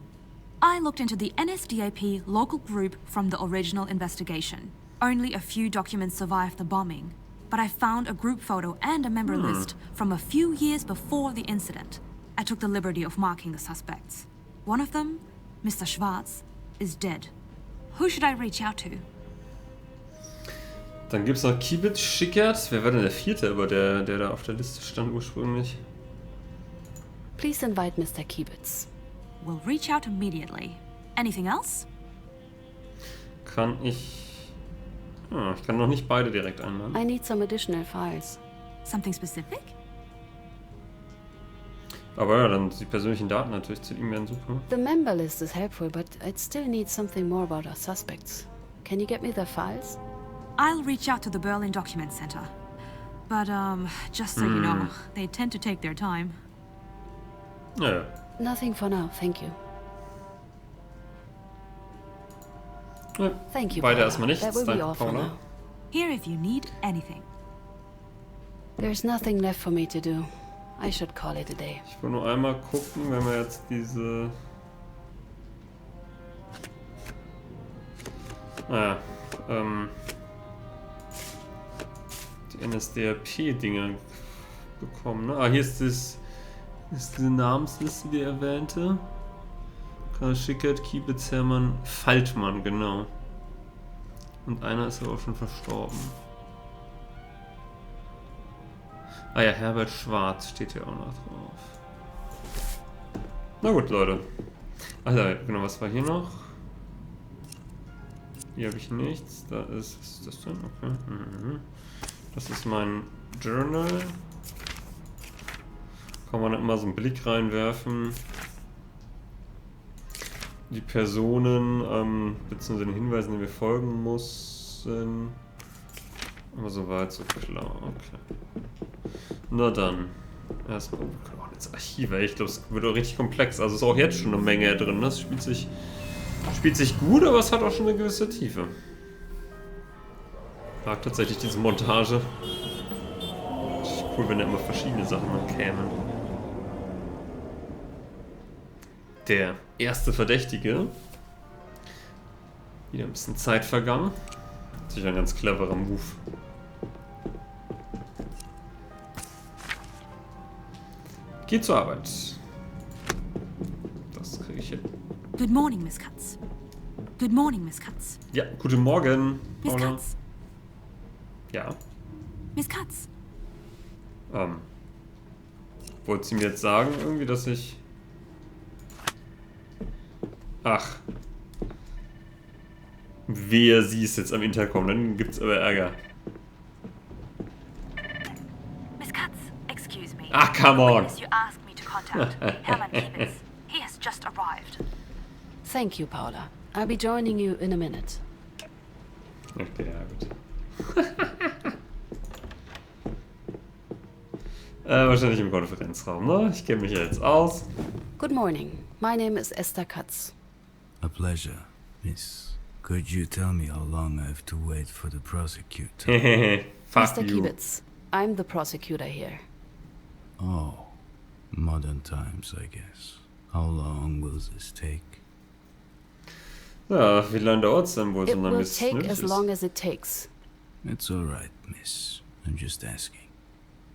I looked into the NSDAP local group from the original investigation. Only a few documents survived the bombing, but I found a group photo and a member list from a few years before the incident. I took the liberty of marking the suspects. One of them, Mr. Schwarz, is dead. Who should I reach out to? Dann gibt's noch Kibitz, Schickert. Wer war denn der vierte, aber der da auf der Liste stand ursprünglich? Please invite Mr. Kibitz. We'll reach out immediately. Anything else? Kann ich... ich kann noch nicht beide direkt einladen. I need some additional files. Something specific? Aber ja, dann die persönlichen Daten natürlich zu ihm wären super. The member list is helpful, but I'd still need something more about our suspects. Can you get me the files? I'll reach out to the Berlin Document Center. But, just so you know, they tend to take their time. Ja. Nothing for now, thank you. Ja. Thank you, Beide Paula. erstmal nichts. That will be Danke, all for Paula. now. Here if you need anything. There's nothing left for me to do. I should call it a day. Ich will nur einmal gucken, wenn wir jetzt diese... die NSDAP-Dinger bekommen, ne? Hier ist diese Namensliste, die erwähnte. Karl Schickert, Kibitz, Hermann, Faltmann, genau. Und einer ist aber auch schon verstorben. Ah ja, Herbert Schwarz steht hier auch noch drauf. Na gut, Leute. Also, genau, was war hier noch? Hier habe ich nichts. Da ist... Was ist das denn? Okay. Das ist mein Journal. Kann man immer so einen Blick reinwerfen. Die Personen, beziehungsweise den Hinweisen, die wir folgen müssen. Aber soweit so klar, okay. Na dann. Erstmal ins Archiv, ey. Ich glaube, es wird auch richtig komplex. Also ist auch jetzt schon eine Menge drin. Das spielt sich gut, aber es hat auch schon eine gewisse Tiefe. Ich mag tatsächlich diese Montage. Cool, wenn da immer verschiedene Sachen noch kämen. Der erste Verdächtige. Wieder ein bisschen Zeit vergangen. Sicher ein ganz cleverer Move. Geht zur Arbeit. Das kriege ich hin. Good morning, Miss Katz. Good morning, Miss Katz. Ja, guten Morgen, Miss Paula. Katz. Ja. Miss Katz. Wollte sie mir jetzt sagen, irgendwie, dass ich... Ach. Wer sie ist jetzt am Intercom, dann gibt's aber Ärger. Miss Katz, excuse me. Ah, come on. Witness you asked me to contact Hermann Kibitz. He has just arrived. Thank you, Paula. I'll be joining you in a minute. Okay, ja gut. Wahrscheinlich im Konferenzraum, ne? Ich kenne mich ja jetzt aus. Good morning. My name is Esther Katz. A pleasure, miss. Could you tell me how long I have to wait for the prosecutor? Fuck Mr. you. Kibitz, I'm the prosecutor here. Oh, modern times, I guess. How long will this take? Ja, wie lange dauert es denn wohl, It so lange will bis es take nötig as ist? long as it takes. It's all right, miss. I'm just asking.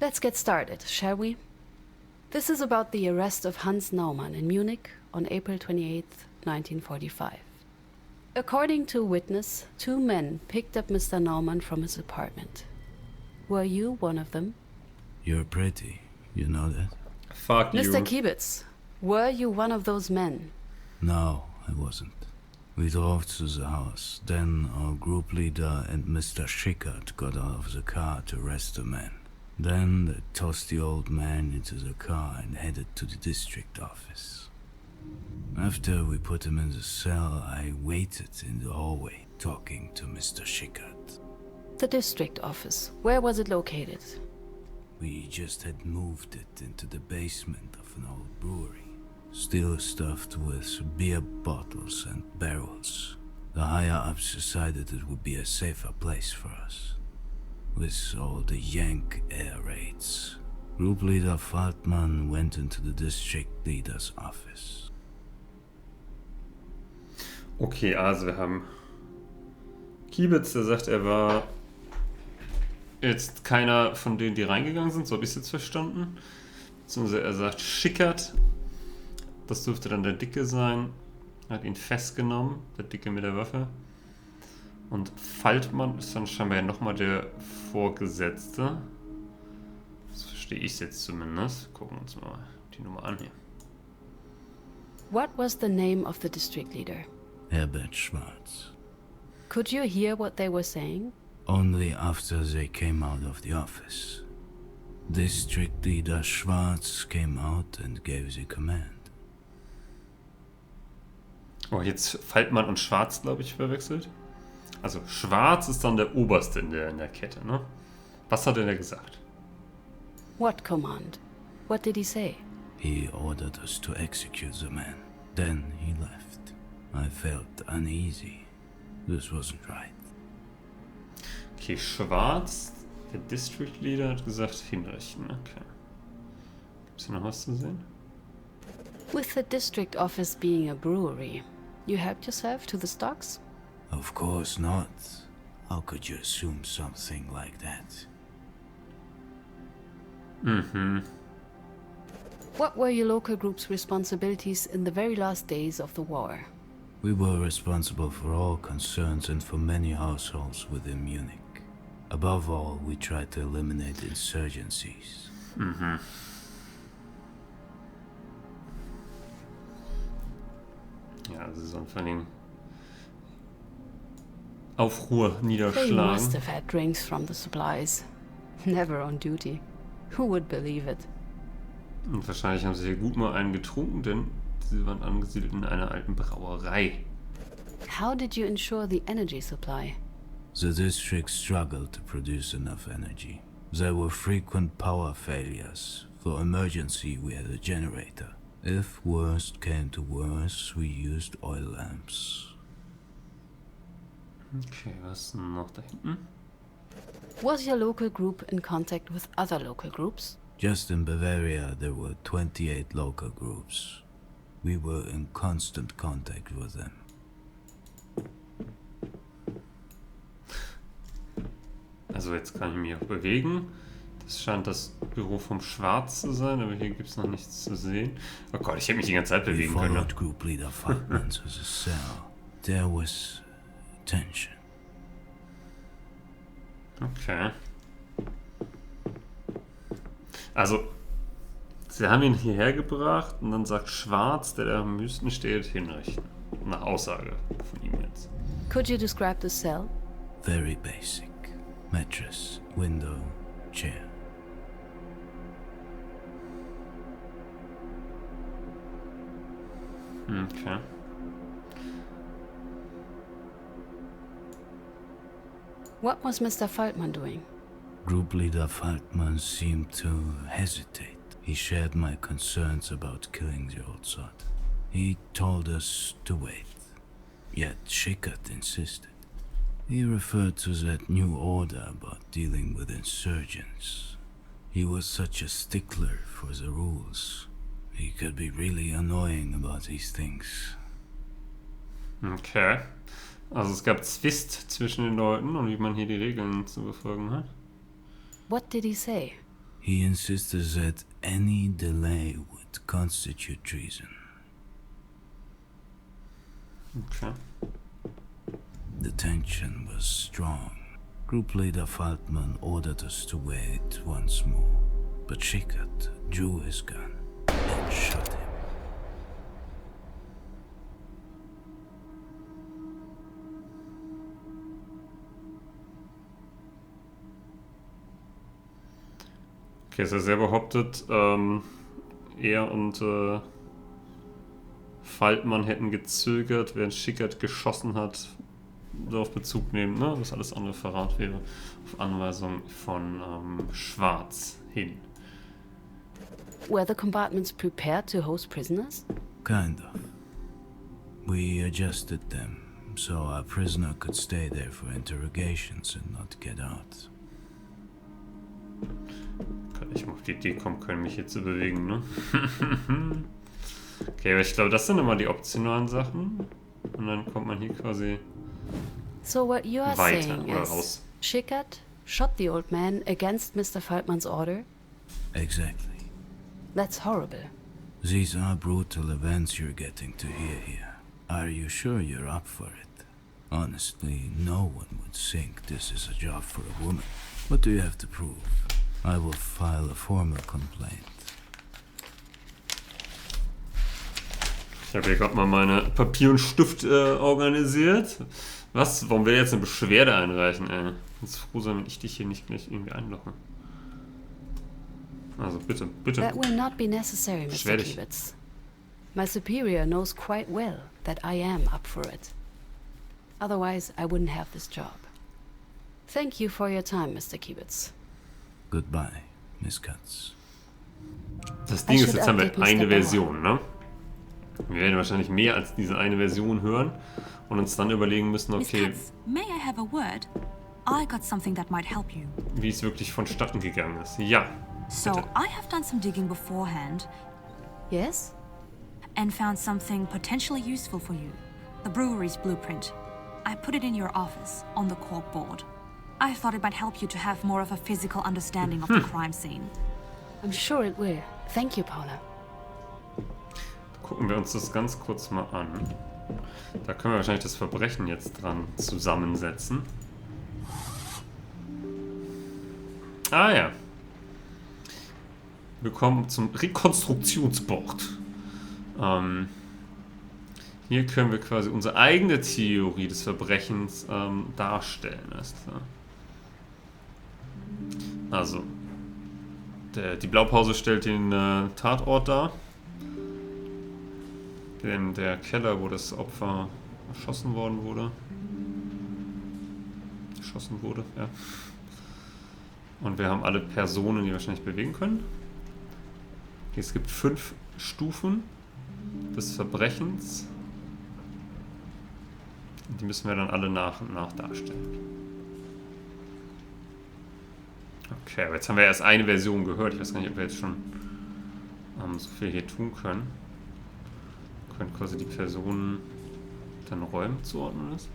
Let's get started, shall we? This is about the arrest of Hans Naumann in Munich on April 28th, 1945. According to a witness, two men picked up Mr. Naumann from his apartment. Were you one of them? You're pretty, you know that? Fuck you. Mr. Kibitz, were you one of those men? No, I wasn't. We drove to the house. Then our group leader and Mr. Schickert got out of the car to arrest the man. Then they tossed the old man into the car and headed to the district office. After we put him in the cell, I waited in the hallway, talking to Mr. Schickert. The district office. Where was it located? We just had moved it into the basement of an old brewery, still stuffed with beer bottles and barrels. The higher-ups decided it would be a safer place for us. With all the Yank air raids, Group leader Faltman went into the district leader's office. Okay, also wir haben Kiebitz, der sagt, er war jetzt keiner von denen, die reingegangen sind, so habe ich es jetzt verstanden. Beziehungsweise er sagt Schickert, das dürfte dann der Dicke sein, er hat ihn festgenommen, der Dicke mit der Waffe. Und Faltmann ist dann scheinbar ja nochmal der Vorgesetzte. So verstehe ich es jetzt zumindest. Gucken wir uns mal die Nummer an hier. What was the name of the district leader? Herbert Schwarz. Could you hear what they were saying? Only after they came out of the office. District leader Schwarz came out and gave the command. Oh, jetzt Faltmann und Schwarz, glaube ich, verwechselt. Also Schwarz ist dann der Oberste in der Kette, ne? Was hat er denn gesagt? What command? What did he say? He ordered us to execute the man. Then he left. I felt uneasy. This wasn't right. Okay, Schwarz, der District Leader, hat gesagt, hinrichten. Okay. Gibt's hier noch was zu sehen? With the district office being a brewery, you helped yourself to the stocks? Of course not. How could you assume something like that? What were your local group's responsibilities in the very last days of the war? We were responsible for all concerns and for many households within Munich. Above all, we tried to eliminate insurgencies. Ja, sie sollen vor allem Aufruhr They niederschlagen. must have had drinks from the supplies. Never on duty. Who would believe it? Und wahrscheinlich haben sie hier gut mal einen getrunken, denn sie waren angesiedelt in einer alten Brauerei. How did you ensure the energy supply? The district struggled to produce enough energy. There were frequent power failures. For emergency, we had a generator. If worst came to worst, we used oil lamps. Okay, was noch da hinten? Was your local group in contact with other local groups? Just in Bavaria, there were 28 local groups. We were in constant contact with them. Also jetzt kann ich mich auch bewegen. Das scheint das Büro vom Schwarz zu sein, aber hier gibt es noch nichts zu sehen. Oh Gott, ich hätte mich die ganze Zeit We bewegen können. followed group leader Falkman to the cell. There was tension. Okay. Also, sie haben ihn hierher gebracht und dann sagt Schwarz, der da am Wüsten steht, hinrichten. Nach Aussage von ihm jetzt. Could you describe the cell? Very basic. Mattress, window, chair. Okay. What was Mr. Faltman doing? Group leader Falkman seemed to hesitate. He shared my concerns about killing the old sod. He told us to wait. Yet Schickert insisted. He referred to that new order about dealing with insurgents. He was such a stickler for the rules. He could be really annoying about these things. Okay. Also es gab Zwist zwischen den Leuten und wie man hier die Regeln zu befolgen hat. What did he say? He insisted that any delay would constitute treason. Okay. The tension was strong. Group leader Faltman ordered us to wait once more, but Schickert drew his gun and shot him. Okay, es ist ja behauptet, er und Faltmann hätten gezögert, während Schickert geschossen hat, darauf Bezug nehmen, ne? Was alles andere Verrat wäre, auf Anweisung von Schwarz hin. Were the compartments prepared to host prisoners? Kind of. We adjusted them so our prisoner could stay there for interrogations and not get out. ich muss auf die Idee kommen können, mich hier zu bewegen, ne? Okay, aber ich glaube, das sind immer die optionalen Sachen. Und dann kommt man hier quasi So what you are weiter saying oder is raus. Schickard shot the old man against Mr. Faltman's order? Exactly. That's horrible. These are brutal events you're getting to hear here. Are you sure you're up for it? Honestly, no one would think this is a job for a woman. What do you have to prove? I will file a formal complaint. Ich habe hier gerade mal meine Papier und Stift organisiert. Was? Warum will er jetzt eine Beschwerde einreichen, ey? Kannst froh sein, wenn ich dich hier nicht gleich irgendwie einlogge. Also bitte, bitte. That will not be necessary, Beschwer Mr. dich. Kibitz. My superior knows quite well that I am up for it. Otherwise, I wouldn't have this job. Thank you for your time, Mr. Kibitz. Goodbye, Miss Katz. Das Ding ist, jetzt haben wir update Mr. eine Bauer. Version, ne? Wir werden wahrscheinlich mehr als diese eine Version hören und uns dann überlegen müssen, Miss okay, Katz, may I have a word? I got something that might help you. wie es wirklich vonstatten gegangen ist. Ja, So, bitte. I have done some digging beforehand Yes? and found something potentially useful for you. The brewery's blueprint. I put it in your office, on the cork board. I thought it might help you to have more of a physical understanding of the crime scene. I'm sure it will. Thank you, Paula. Gucken wir uns das ganz kurz mal an. Da können wir wahrscheinlich das Verbrechen jetzt dran zusammensetzen. Ah ja. Wir kommen zum Rekonstruktionsboard. Hier können wir quasi unsere eigene Theorie des Verbrechens darstellen. Also, die Blaupause stellt den Tatort dar. Der Keller, wo das Opfer erschossen wurde, ja. Und wir haben alle Personen, die wahrscheinlich bewegen können. Es gibt 5 Stufen des Verbrechens. Die müssen wir dann alle nach und nach darstellen. Okay, aber jetzt haben wir erst eine Version gehört. Ich weiß gar nicht, ob wir jetzt schon so viel hier tun können. Wir können quasi die Personen dann Räumen zuordnen ist.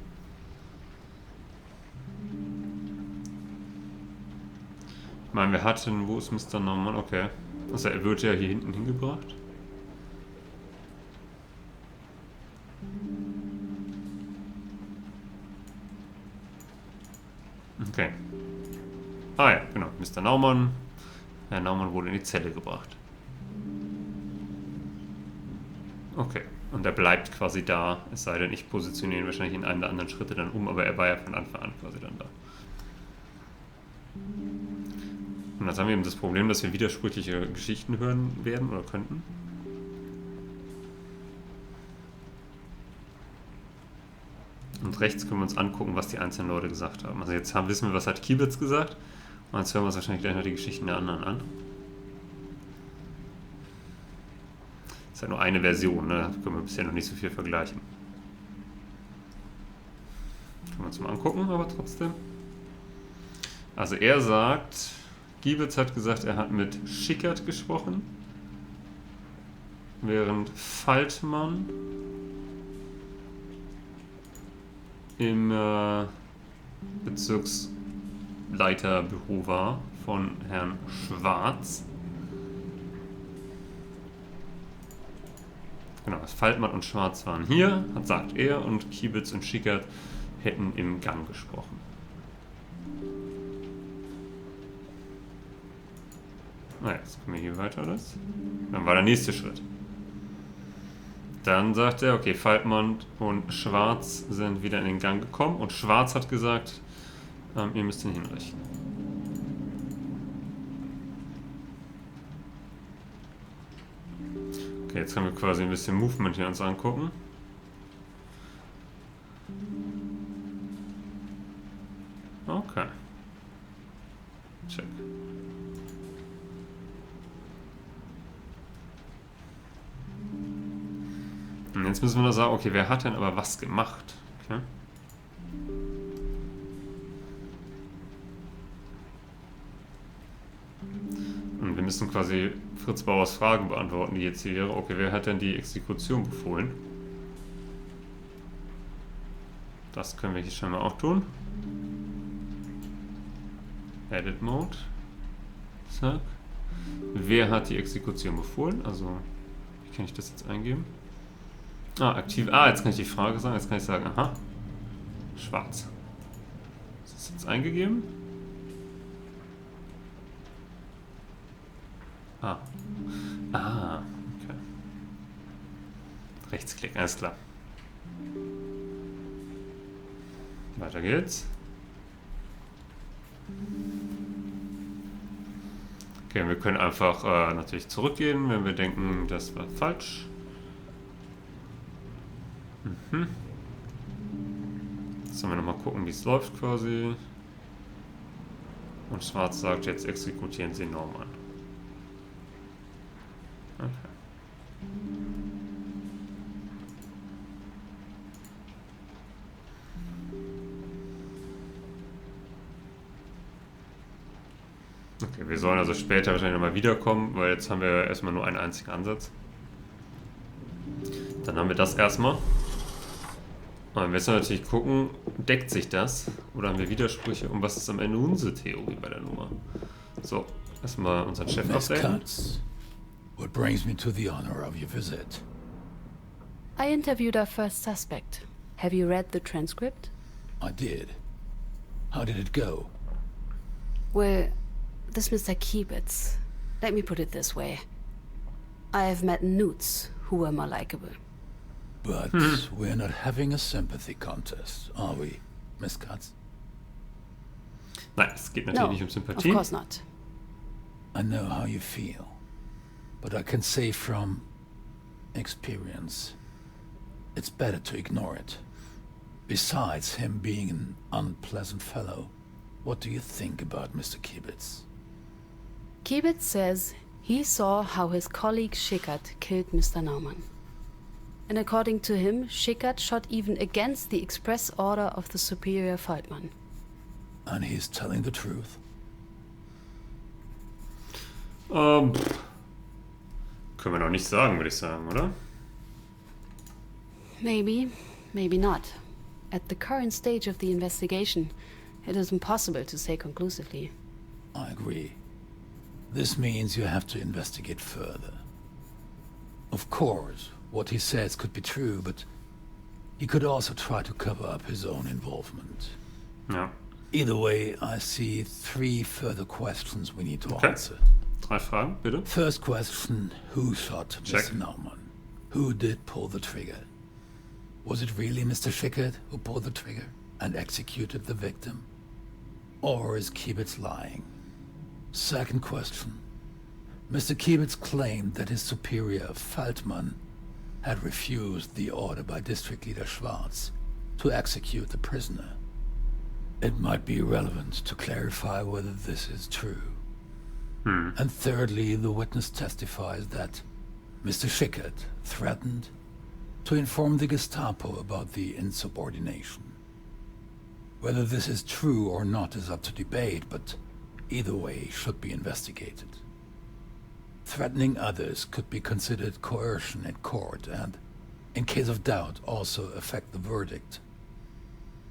Ich meine, wir hatten, wo ist Mr. Norman? Okay. Also er wird ja hier hinten hingebracht. Okay. Ah ja, genau. Mr. Naumann. Herr Naumann wurde in die Zelle gebracht. Okay. Und er bleibt quasi da, es sei denn, ich positioniere ihn wahrscheinlich in einem der anderen Schritte dann um, aber er war ja von Anfang an quasi dann da. Und jetzt haben wir eben das Problem, dass wir widersprüchliche Geschichten hören werden oder könnten. Und rechts können wir uns angucken, was die einzelnen Leute gesagt haben. Also jetzt wissen wir, was hat Kibitz gesagt. Und jetzt hören wir uns wahrscheinlich gleich noch die Geschichten der anderen an. Das ist ja nur eine Version, ne? Da können wir bisher noch nicht so viel vergleichen. Können wir uns mal angucken, aber trotzdem. Also er sagt, Kibitz hat gesagt, er hat mit Schickard gesprochen. Während Faltmann im Bezirksleiterbüro war von Herrn Schwarz. Genau, Faltmann und Schwarz waren hier, sagt er, und Kibitz und Schickard hätten im Gang gesprochen. Na, jetzt kommen wir hier weiter, das. Dann war der nächste Schritt. Dann sagt er, okay, Faltmann und Schwarz sind wieder in den Gang gekommen und Schwarz hat gesagt, ihr müsst ihn hinrichten. Okay, jetzt können wir quasi ein bisschen Movement hier uns angucken. Okay. Check. Und jetzt müssen wir noch sagen, okay, wer hat denn aber was gemacht? Okay. Und müssen quasi Fritz Bauers Fragen beantworten, die jetzt hier wäre. Okay, wer hat denn die Exekution befohlen? Das können wir hier scheinbar auch tun. Edit Mode. Zack. Wer hat die Exekution befohlen? Also, wie kann ich das jetzt eingeben? Aktiv. Jetzt kann ich die Frage sagen. Jetzt kann ich sagen, aha. Schwarz. Ist das jetzt eingegeben? Okay. Rechtsklick, alles klar. Weiter geht's. Okay, wir können einfach natürlich zurückgehen, wenn wir denken, das war falsch. Jetzt sollen wir nochmal gucken, wie es läuft quasi. Und Schwarz sagt, jetzt exekutieren Sie Norman. Okay. Okay, wir sollen also später wahrscheinlich nochmal wiederkommen, weil jetzt haben wir erstmal nur einen einzigen Ansatz. Dann haben wir das erstmal. Und wir müssen natürlich gucken, deckt sich das? Oder haben wir Widersprüche? Und was ist am Ende unsere Theorie bei der Nummer? So, erstmal unseren Chef updaten. What brings me to the honor of your visit? I interviewed our first suspect. Have you read the transcript? I did. How did it go? Well, this Mr. Kiebitz, let me put it this way. I have met newts who were more likable. But we're not having a sympathy contest, are we, Miss Katz? Nein, es geht natürlich nicht um Sympathie. Of course not. I know how you feel, but I can say from experience, it's better to ignore it. Besides him being an unpleasant fellow, what do you think about Mr. Kiebitz? Kiebitz says he saw how his colleague Schickert killed Mr. Naumann. And according to him, Schickert shot even against the express order of the superior Feldmann. And he's telling the truth? Können wir noch nicht sagen, würde ich sagen, oder? Maybe, maybe not. At the current stage of the investigation, it is impossible to say conclusively. I agree. This means you have to investigate further. Of course, what he says could be true, but he could also try to cover up his own involvement. Ja. Either way, I see 3 further questions we need to answer. 3 Fragen, bitte. First question, who shot Mr. Naumann? Who did pull the trigger? Was it really Mr. Schickert who pulled the trigger and executed the victim? Or is Kiebitz lying? Second question, Mr. Kiebitz claimed that his superior, Feldmann, had refused the order by District Leader Schwarz to execute the prisoner. It might be relevant to clarify whether this is true. And thirdly, the witness testifies that Mr. Schickert threatened to inform the Gestapo about the insubordination. Whether this is true or not is up to debate, but either way should be investigated. Threatening others could be considered coercion in court and, in case of doubt, also affect the verdict.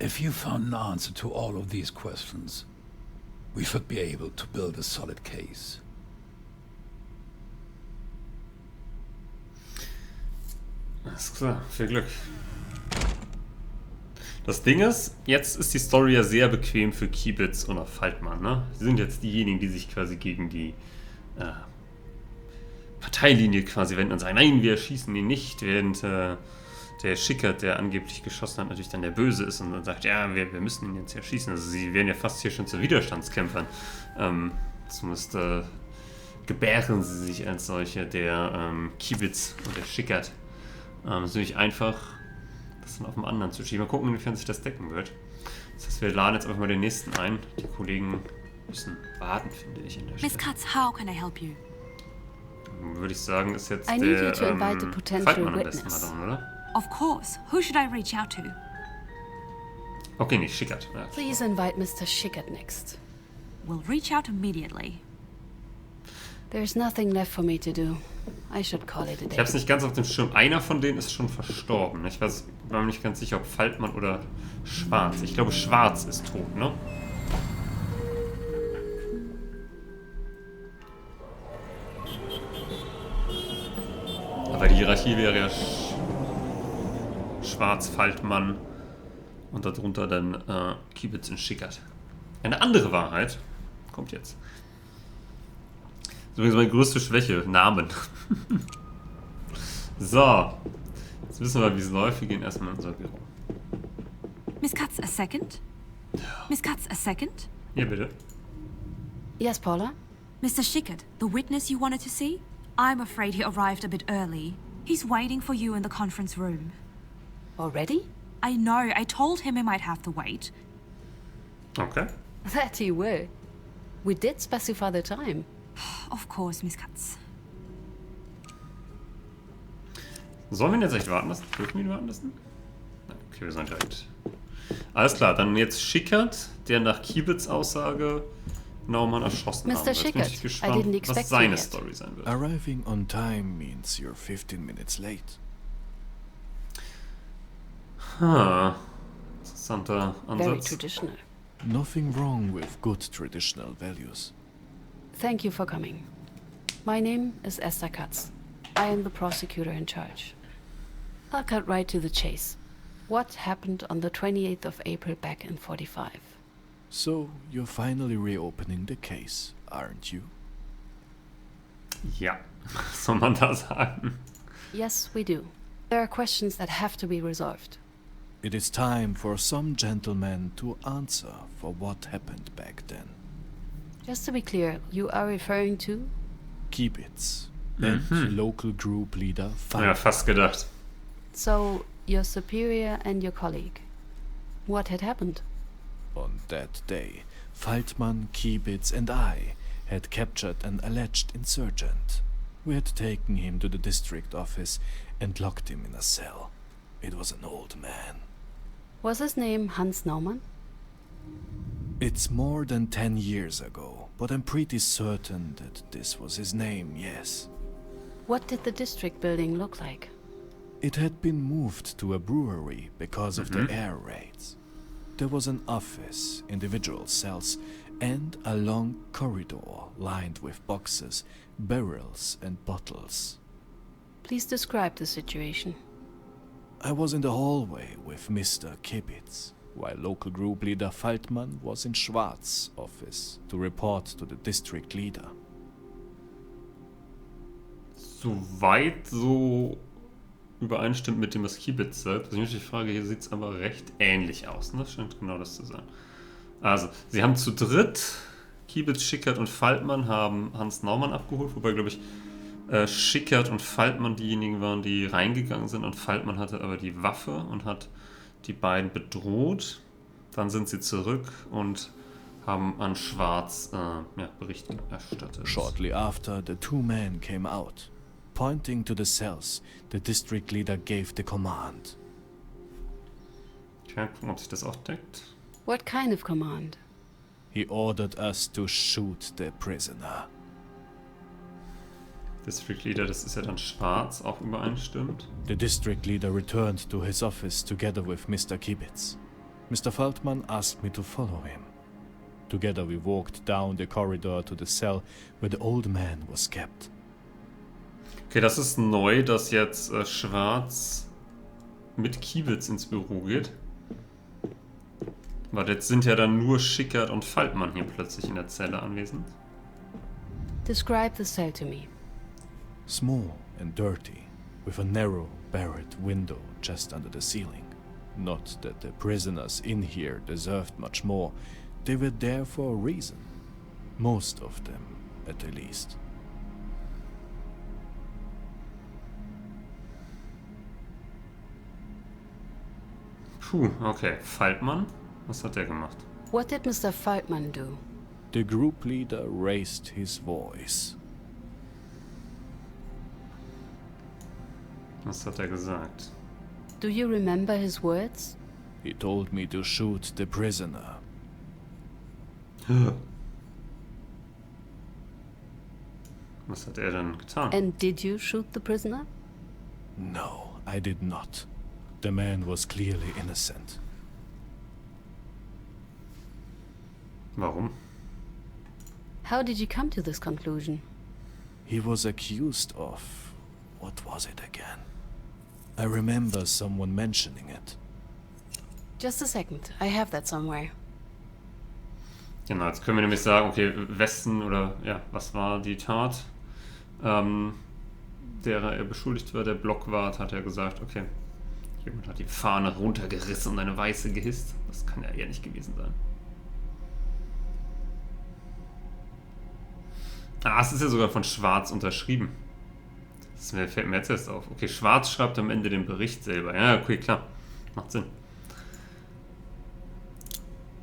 If you found an answer to all of these questions, we should be able to build a solid case. Alles klar, viel Glück. Das Ding ist, jetzt ist die Story ja sehr bequem für Kiebitz und auch Feldmann, ne? Sie sind jetzt diejenigen, die sich quasi gegen die Parteilinie quasi wenden und sagen, nein, wir schießen ihn nicht, während der Schickert, der angeblich geschossen hat, natürlich dann der Böse ist und dann sagt, ja, wir müssen ihn jetzt ja schießen. Also sie werden ja fast hier schon zu Widerstandskämpfern. Zumindest gebären sie sich als solche, der Kiebitz und der Schickert. Es ist natürlich einfach, das dann auf dem anderen zu schieben. Mal gucken, inwiefern sich das decken wird. Das heißt, wir laden jetzt einfach mal den nächsten ein. Die Kollegen müssen warten, finde ich, in der Miss Stelle. Katz, how can I help you? Würde ich sagen, ist jetzt I need der you to invite a potential Feldmann am besten witness. mal dran, oder? Of course. Who should I reach out to? Okay, nicht Schickert. Ja. Please invite Mr. Schickert next. We'll reach out immediately. There's nothing left for me to do. I should call it a Ich day. habe es nicht ganz auf dem Schirm. Einer von denen ist schon verstorben. Ich war mir nicht ganz sicher, ob Faltmann oder Schwarz. Ich glaube, Schwarz ist tot, ne? Aber die Hierarchie wäre ja Schwarz, Faltmann und darunter dann Kiebitz und Schickert. Eine andere Wahrheit kommt jetzt. Das ist übrigens meine größte Schwäche, Namen. So, jetzt wissen wir, wie es läuft. Wir gehen erstmal in unser Büro. Miss Katz, a second? Miss Katz, a second? Ja, bitte. Yes, Paula? Mr. Schickert, the witness you wanted to see? I'm afraid he arrived a bit early. He's waiting for you in the conference room. Already? I know, I told him he might have to wait. Okay. That he will. We did specify the time. Of course, Miss Katz. Sollen wir ihn jetzt echt warten lassen? Dürfen wir ihn warten lassen? Nein, okay, wir sind direkt. Alles klar, dann jetzt Schickert, der nach Kiebitz Aussage Naumann erschossen Mr. haben. Jetzt bin Schickert, ich I gespannt, didn't was expect seine you yet. Story sein wird. Arriving on time means you're 15 minutes late. Interessanter Very Ansatz. traditional. Nothing wrong with good traditional values. Thank you for coming. My name is Esther Katz. I am the prosecutor in charge. I'll cut right to the chase. What happened on the 28th of April back in 45? So, you're finally reopening the case, aren't you? Ja, was soll man da sagen? Yes, we do. There are questions that have to be resolved. It is time for some gentlemen to answer for what happened back then. Just to be clear, you are referring to? Kiebitz and local group leader Ja, fast gedacht. So, your superior and your colleague. What had happened? On that day, Faltmann, Kiebitz and I had captured an alleged insurgent. We had taken him to the district office and locked him in a cell. It was an old man. Was his name Hans Naumann? It's more than 10 years ago, but I'm pretty certain that this was his name, yes. What did the district building look like? It had been moved to a brewery because of the air raids. There was an office, individual cells, and a long corridor lined with boxes, barrels and bottles. Please describe the situation. I was in the hallway with Mr. Kiebitz, while local group leader Faltmann was in Schwarz's office to report to the district leader. Soweit so übereinstimmt mit dem, was Kiebitz sagt. Also die Frage, hier sieht es aber recht ähnlich aus. Ne? Das scheint genau das zu sein. Also, sie haben zu dritt, Kiebitz, Schickert und Faltmann haben Hans Naumann abgeholt, wobei, glaube ich, Schickert und Faltmann diejenigen waren, die reingegangen sind und Faltmann hatte aber die Waffe und hat die beiden bedroht. Dann sind sie zurück und haben an Schwarz Bericht erstattet. Shortly after, the two men came out. Pointing to the cells, the district leader gave the command. Okay, gucken, ob sich das auch deckt. What kind of command? He ordered us to shoot the prisoner. District Leader, das ist ja dann Schwarz, auch übereinstimmt. The district leader returned to his office together with Mr. Kiebitz. Mr. Faltmann asked me to follow him. Together we walked down the corridor to the cell where the old man was kept. Okay, das ist neu, dass jetzt Schwarz mit Kiebitz ins Büro geht. Weil jetzt sind ja dann nur Schickert und Faltmann hier plötzlich in der Zelle anwesend. Describe the cell to me. Small and dirty, with a narrow, barred window just under the ceiling. Not that the prisoners in here deserved much more. They were there for a reason. Most of them, at the least. Puh, okay. Faltmann? Was hat der gemacht? What did Mr. Faltmann do? The group leader raised his voice. Was hat er gesagt? Do you remember his words? He told me to shoot the prisoner. Was hat er denn getan? And did you shoot the prisoner? No, I did not. The man was clearly innocent. Warum? How did you come to this conclusion? He was accused of... what was it again? I remember someone mentioning it. Just a second, I have that somewhere. Genau, jetzt können wir nämlich sagen, okay, wessen oder ja, was war die Tat, derer er beschuldigt war, der Blockwart, hat er gesagt, okay, jemand hat die Fahne runtergerissen und eine weiße gehisst. Das kann ja eher nicht gewesen sein. Ah, es ist ja sogar von Schwarz unterschrieben. Das fällt mir jetzt erst auf. Okay, Schwarz schreibt am Ende den Bericht selber. Ja, okay, klar. Macht Sinn.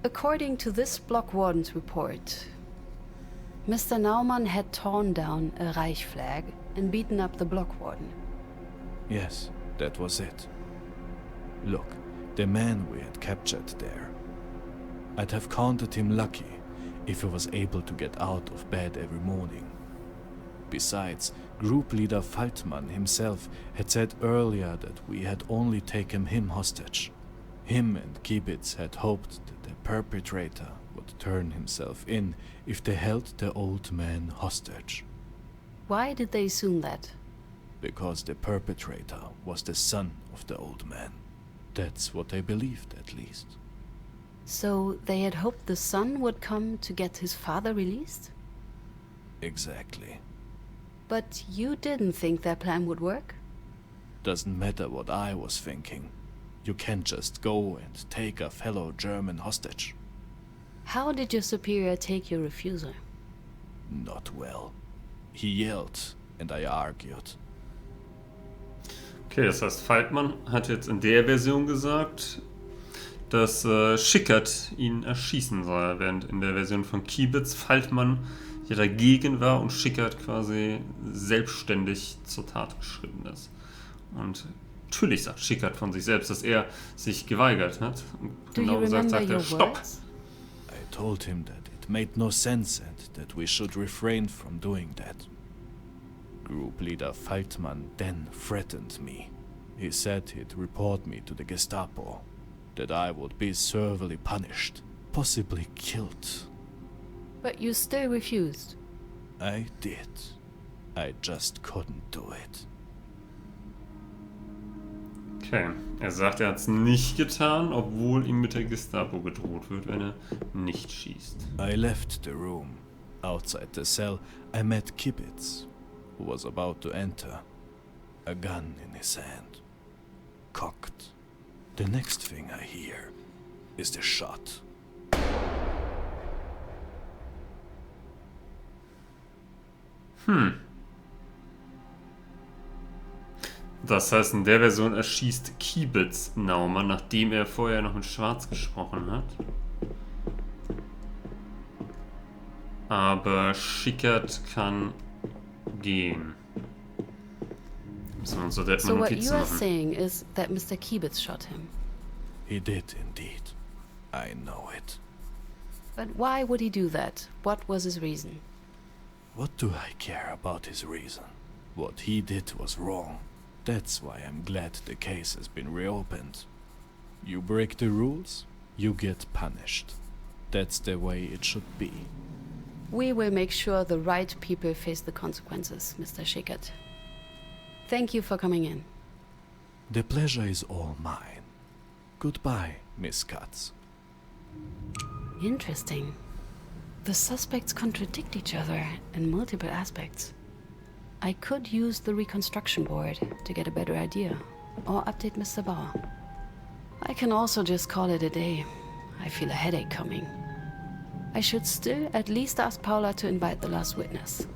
According to this block warden's report, Mr. Naumann had torn down a Reich flag and beaten up the block warden. Yes, that was it. Look, the man we had captured there. I'd have counted him lucky if he was able to get out of bed every morning. Besides, group leader Faltmann himself had said earlier that we had only taken him hostage. Him and Kibitz had hoped that the perpetrator would turn himself in if they held the old man hostage. Why did they assume that? Because the perpetrator was the son of the old man. That's what they believed, at least. So they had hoped the son would come to get his father released? Exactly. But you didn't think their plan would work? Doesn't matter what I was thinking. You can't just go and take a fellow German hostage. How did your superior take your refusal? Not well. He yelled, and I argued. Okay, das heißt, Faltmann hat jetzt in der Version gesagt, dass Schickert ihn erschießen soll, während in der Version von Kibitz Faltmann ja dagegen war und Schickert quasi selbstständig zur Tat geschritten ist. Und natürlich sagt Schickert von sich selbst, dass er sich geweigert hat. Und genau gesagt sagt er, stopp! I told him that it made no sense and that we should refrain from doing that. Group leader Faltmann then threatened me. He said he'd report me to the Gestapo, that I would be severely punished, possibly killed. But you still refused. I did. I just couldn't do it. Okay, er sagt, er hat es nicht getan, obwohl ihm mit der Gestapo gedroht wird, wenn er nicht schießt. I left the room. Outside the cell, I met Kibitz, who was about to enter, a gun in his hand, cocked. The next thing I hear is the shot. Das heißt, in der Version erschießt Kibitz Naumann, nachdem er vorher noch mit Schwarz gesprochen hat. Aber Schickert kann gehen. Müssen wir uns so direkt mal So what Notizen you are machen. saying is that Mr. Kibitz shot him. He did indeed. I know it. But why would he do that? What was his reason? What do I care about his reason? What he did was wrong. That's why I'm glad the case has been reopened. You break the rules, you get punished. That's the way it should be. We will make sure the right people face the consequences, Mr. Schickert. Thank you for coming in. The pleasure is all mine. Goodbye, Miss Katz. Interesting. The suspects contradict each other in multiple aspects. I could use the reconstruction board to get a better idea, or update Mr. Bauer. I can also just call it a day. I feel a headache coming. I should still at least ask Paula to invite the last witness.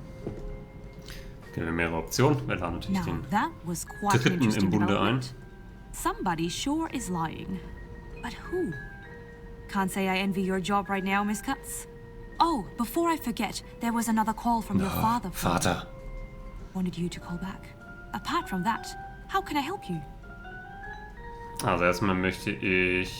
Okay, wir haben mehrere Optionen. Wir laden natürlich Now, den that was quite an Dritten im interesting Bunde ein. development. Somebody sure is lying. But who? Can't say I envy your job right now, Miss Katz. Oh, before I forget, there was another call from your father. Vater. Wanted you to call back. Apart from that, how can I help you? Also erstmal möchte ich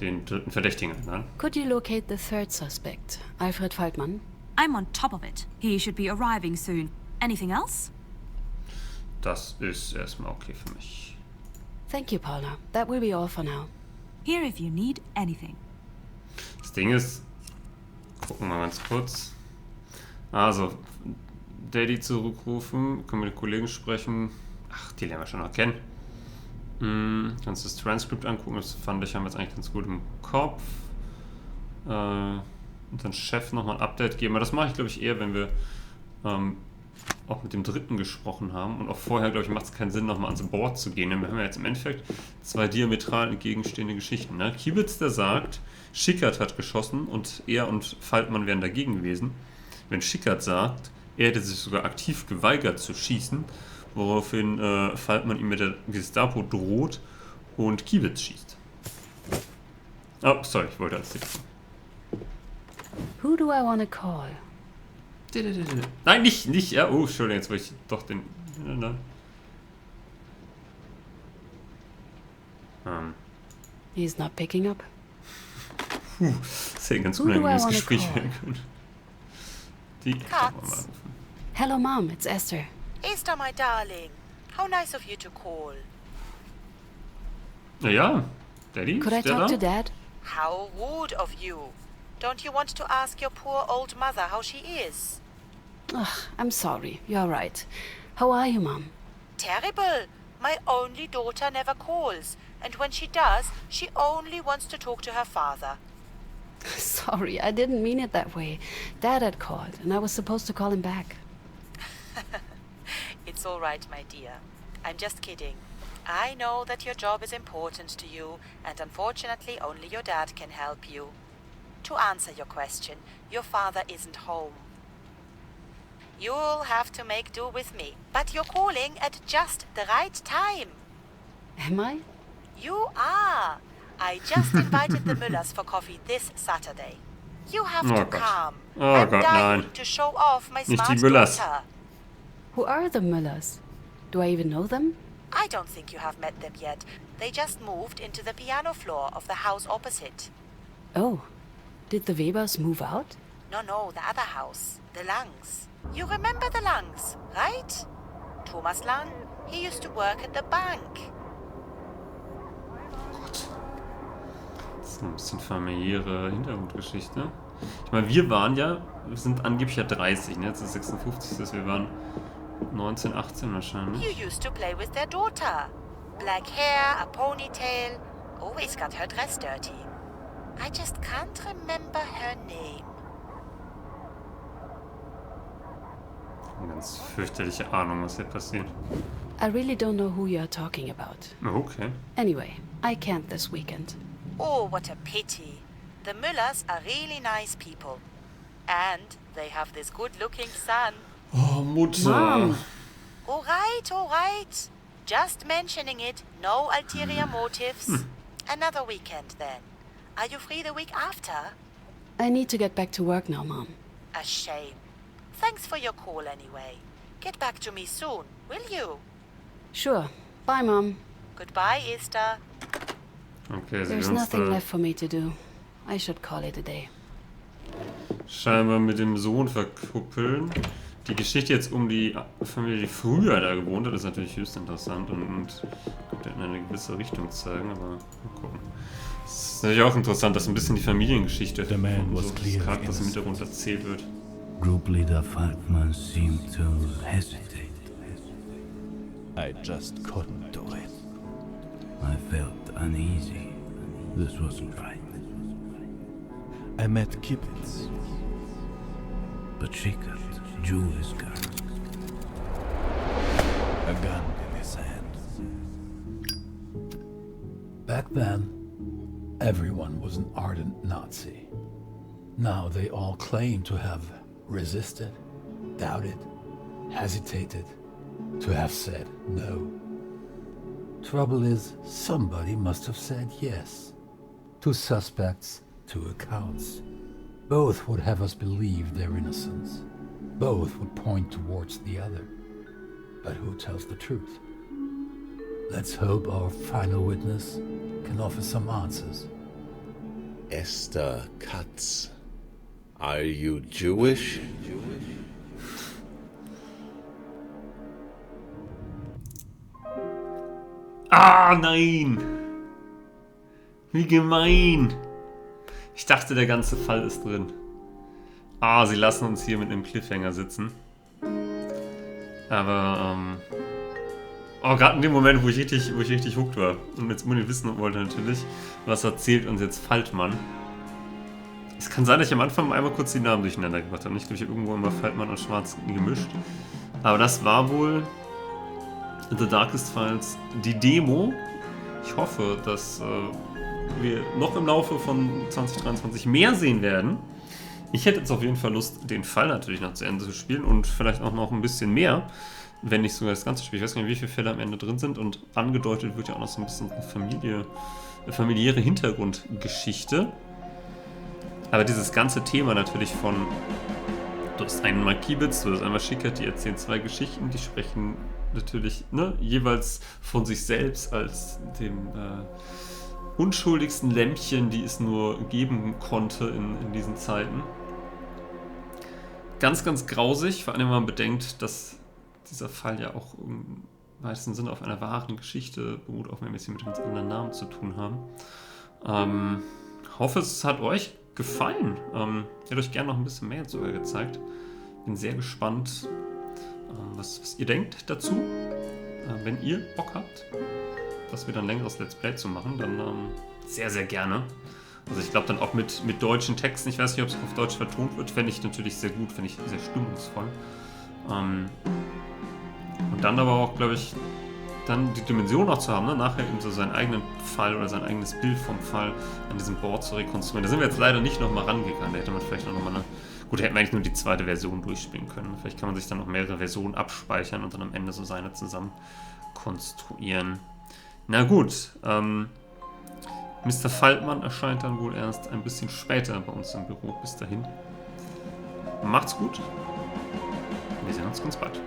den dritten Verdächtigen einladen. Could you locate the third suspect, Alfred Faltmann? I'm on top of it. He should be arriving soon. Anything else? Das ist erstmal okay für mich. Thank you, Paula. That will be all for now. Here if you need anything. Das Ding ist, gucken wir mal ganz kurz. Also, Daddy zurückrufen, können mit den Kollegen sprechen. Ach, die lernen wir schon noch kennen. Kannst das Transkript angucken, das fand ich, haben wir jetzt eigentlich ganz gut im Kopf. Unseren Chef nochmal ein Update geben, aber das mache ich, glaube ich, eher, wenn wir auch mit dem Dritten gesprochen haben. Und auch vorher, glaube ich, macht es keinen Sinn, nochmal ans Board zu gehen, denn wir haben ja jetzt im Endeffekt zwei diametral entgegenstehende Geschichten. Ne? Kibitz, der sagt, Schickert hat geschossen und er und Faltmann wären dagegen gewesen. Wenn Schickert sagt, er hätte sich sogar aktiv geweigert zu schießen, woraufhin Faltmann ihm mit der Gestapo droht und Kibitz schießt. Oh, sorry, ich wollte als Tipp. Who do I want to call? Nein, nicht, ja, oh, Entschuldigung, jetzt wollte ich doch den, He's not picking up. Das hätte ein ganz Who do I unangenehmes wanna Gespräch call? werden können. Die kann man mal anrufen. Hello, Mom. It's Esther. Esther, my darling. How nice of you to call. Ja, Daddy, Could I ist der talk da? to Dad? How rude of you. Don't you want to ask your poor old mother how she is? Ugh, I'm sorry. You're right. How are you, Mom? Terrible. My only daughter never calls. And when she does, she only wants to talk to her father. Sorry, I didn't mean it that way. Dad had called, and I was supposed to call him back. It's all right, my dear. I'm just kidding. I know that your job is important to you, and unfortunately only your dad can help you. To answer your question, your father isn't home. You'll have to make do with me, but you're calling at just the right time. Am I? You are. I just invited the Müllers for coffee this Saturday. You have to Gott. come. Oh I'm Gott, dying nein. to show off my Nicht die smart Müllers. daughter. Who are the Müllers? Do I even know them? I don't think you have met them yet. They just moved into the piano floor of the house opposite. Oh, did the Webers move out? No, the other house. The Langs. You remember the Langs, right? Thomas Lang, he used to work at the bank. Das ist ein bisschen familiäre Hintergrundgeschichte. Ich meine, wir sind angeblich ja 30, ne? Jetzt ist 56, das heißt, wir waren 19, 18 wahrscheinlich. You used to play with their daughter. Black hair, a ponytail, always got her dress dirty. I just can't remember her name. Eine ganz fürchterliche Ahnung, was hier passiert. I really don't know who you're talking about. Oh, okay. Anyway, I can't this weekend. Oh, what a pity. The Müllers are really nice people. And they have this good-looking son. Oh, Mutter. Mom. All right. Just mentioning it. No ulterior motives. Another weekend, then. Are you free the week after? I need to get back to work now, Mom. A shame. Thanks for your call anyway. Get back to me soon, will you? Sure. Bye, Mom. Goodbye, Esther. Okay, sie There's will uns nothing da left for me to do. I should call it a day. scheinbar mit dem Sohn verkuppeln. Die Geschichte jetzt um die Familie, die früher da gewohnt hat, ist natürlich höchst interessant und könnte in eine gewisse Richtung zeigen, aber mal gucken. Es ist natürlich auch interessant, dass ein bisschen die Familiengeschichte The man und was so clearly gerade was im innocent. Hintergrund erzählt wird. Group leader Falkman seemed to hesitate. I just couldn't do it. I felt uneasy. This wasn't right. I met Kibitz. But Schickert drew his gun. A gun in his hand. Back then, everyone was an ardent Nazi. Now they all claim to have resisted, doubted, hesitated, to have said no. Trouble is, somebody must have said yes. Two suspects, two accounts. Both would have us believe their innocence. Both would point towards the other. But who tells the truth? Let's hope our final witness can offer some answers. Esther Katz. Are you Jewish? Ah, nein! Wie gemein! Ich dachte, der ganze Fall ist drin. Ah, sie lassen uns hier mit einem Cliffhanger sitzen. Aber, oh, gerade in dem Moment, wo ich richtig hooked war und jetzt unbedingt wissen wollte natürlich, was erzählt uns jetzt Faltmann. Es kann sein, dass ich am Anfang einmal kurz die Namen durcheinander gebracht habe. Ich glaube, ich habe irgendwo immer Faltmann und Schwarz gemischt. Aber das war wohl The Darkest Files die Demo. Ich hoffe, dass wir noch im Laufe von 2023 mehr sehen werden. Ich hätte jetzt auf jeden Fall Lust, den Fall natürlich noch zu Ende zu spielen und vielleicht auch noch ein bisschen mehr, wenn nicht sogar das ganze Spiel. Ich weiß gar nicht, wie viele Fälle am Ende drin sind und angedeutet wird ja auch noch so ein bisschen familiäre Hintergrundgeschichte. Aber dieses ganze Thema natürlich von, du hast einen Makibitz, du hast einmal Schickert, die erzählen 2 Geschichten, die sprechen natürlich jeweils von sich selbst als dem unschuldigsten Lämpchen, die es nur geben konnte in diesen Zeiten. Ganz, ganz grausig, vor allem wenn man bedenkt, dass dieser Fall ja auch im weitesten Sinne auf einer wahren Geschichte beruht, auch wenn wir es hier mit ganz anderen Namen zu tun haben. Hoffe, es hat euch gefallen. Ich hätte euch gerne noch ein bisschen mehr sogar gezeigt. Bin sehr gespannt, was ihr denkt dazu. Wenn ihr Bock habt, dass wir dann ein längeres Let's Play zu machen, dann sehr, sehr gerne. Also ich glaube dann auch mit deutschen Texten. Ich weiß nicht, ob es auf Deutsch vertont wird. Fände ich natürlich sehr gut, fände ich sehr stimmungsvoll. Und dann aber auch, glaube ich, dann die Dimension noch zu haben, nachher eben so seinen eigenen Fall oder sein eigenes Bild vom Fall an diesem Board zu rekonstruieren. Da sind wir jetzt leider nicht nochmal rangegangen. Da hätte man vielleicht noch mal gut, da hätten wir eigentlich nur die 2. Version durchspielen können. Vielleicht kann man sich dann noch mehrere Versionen abspeichern und dann am Ende so seine zusammen konstruieren. Na gut, Mr. Faltmann erscheint dann wohl erst ein bisschen später bei uns im Büro. Bis dahin. Macht's gut. Wir sehen uns ganz bald.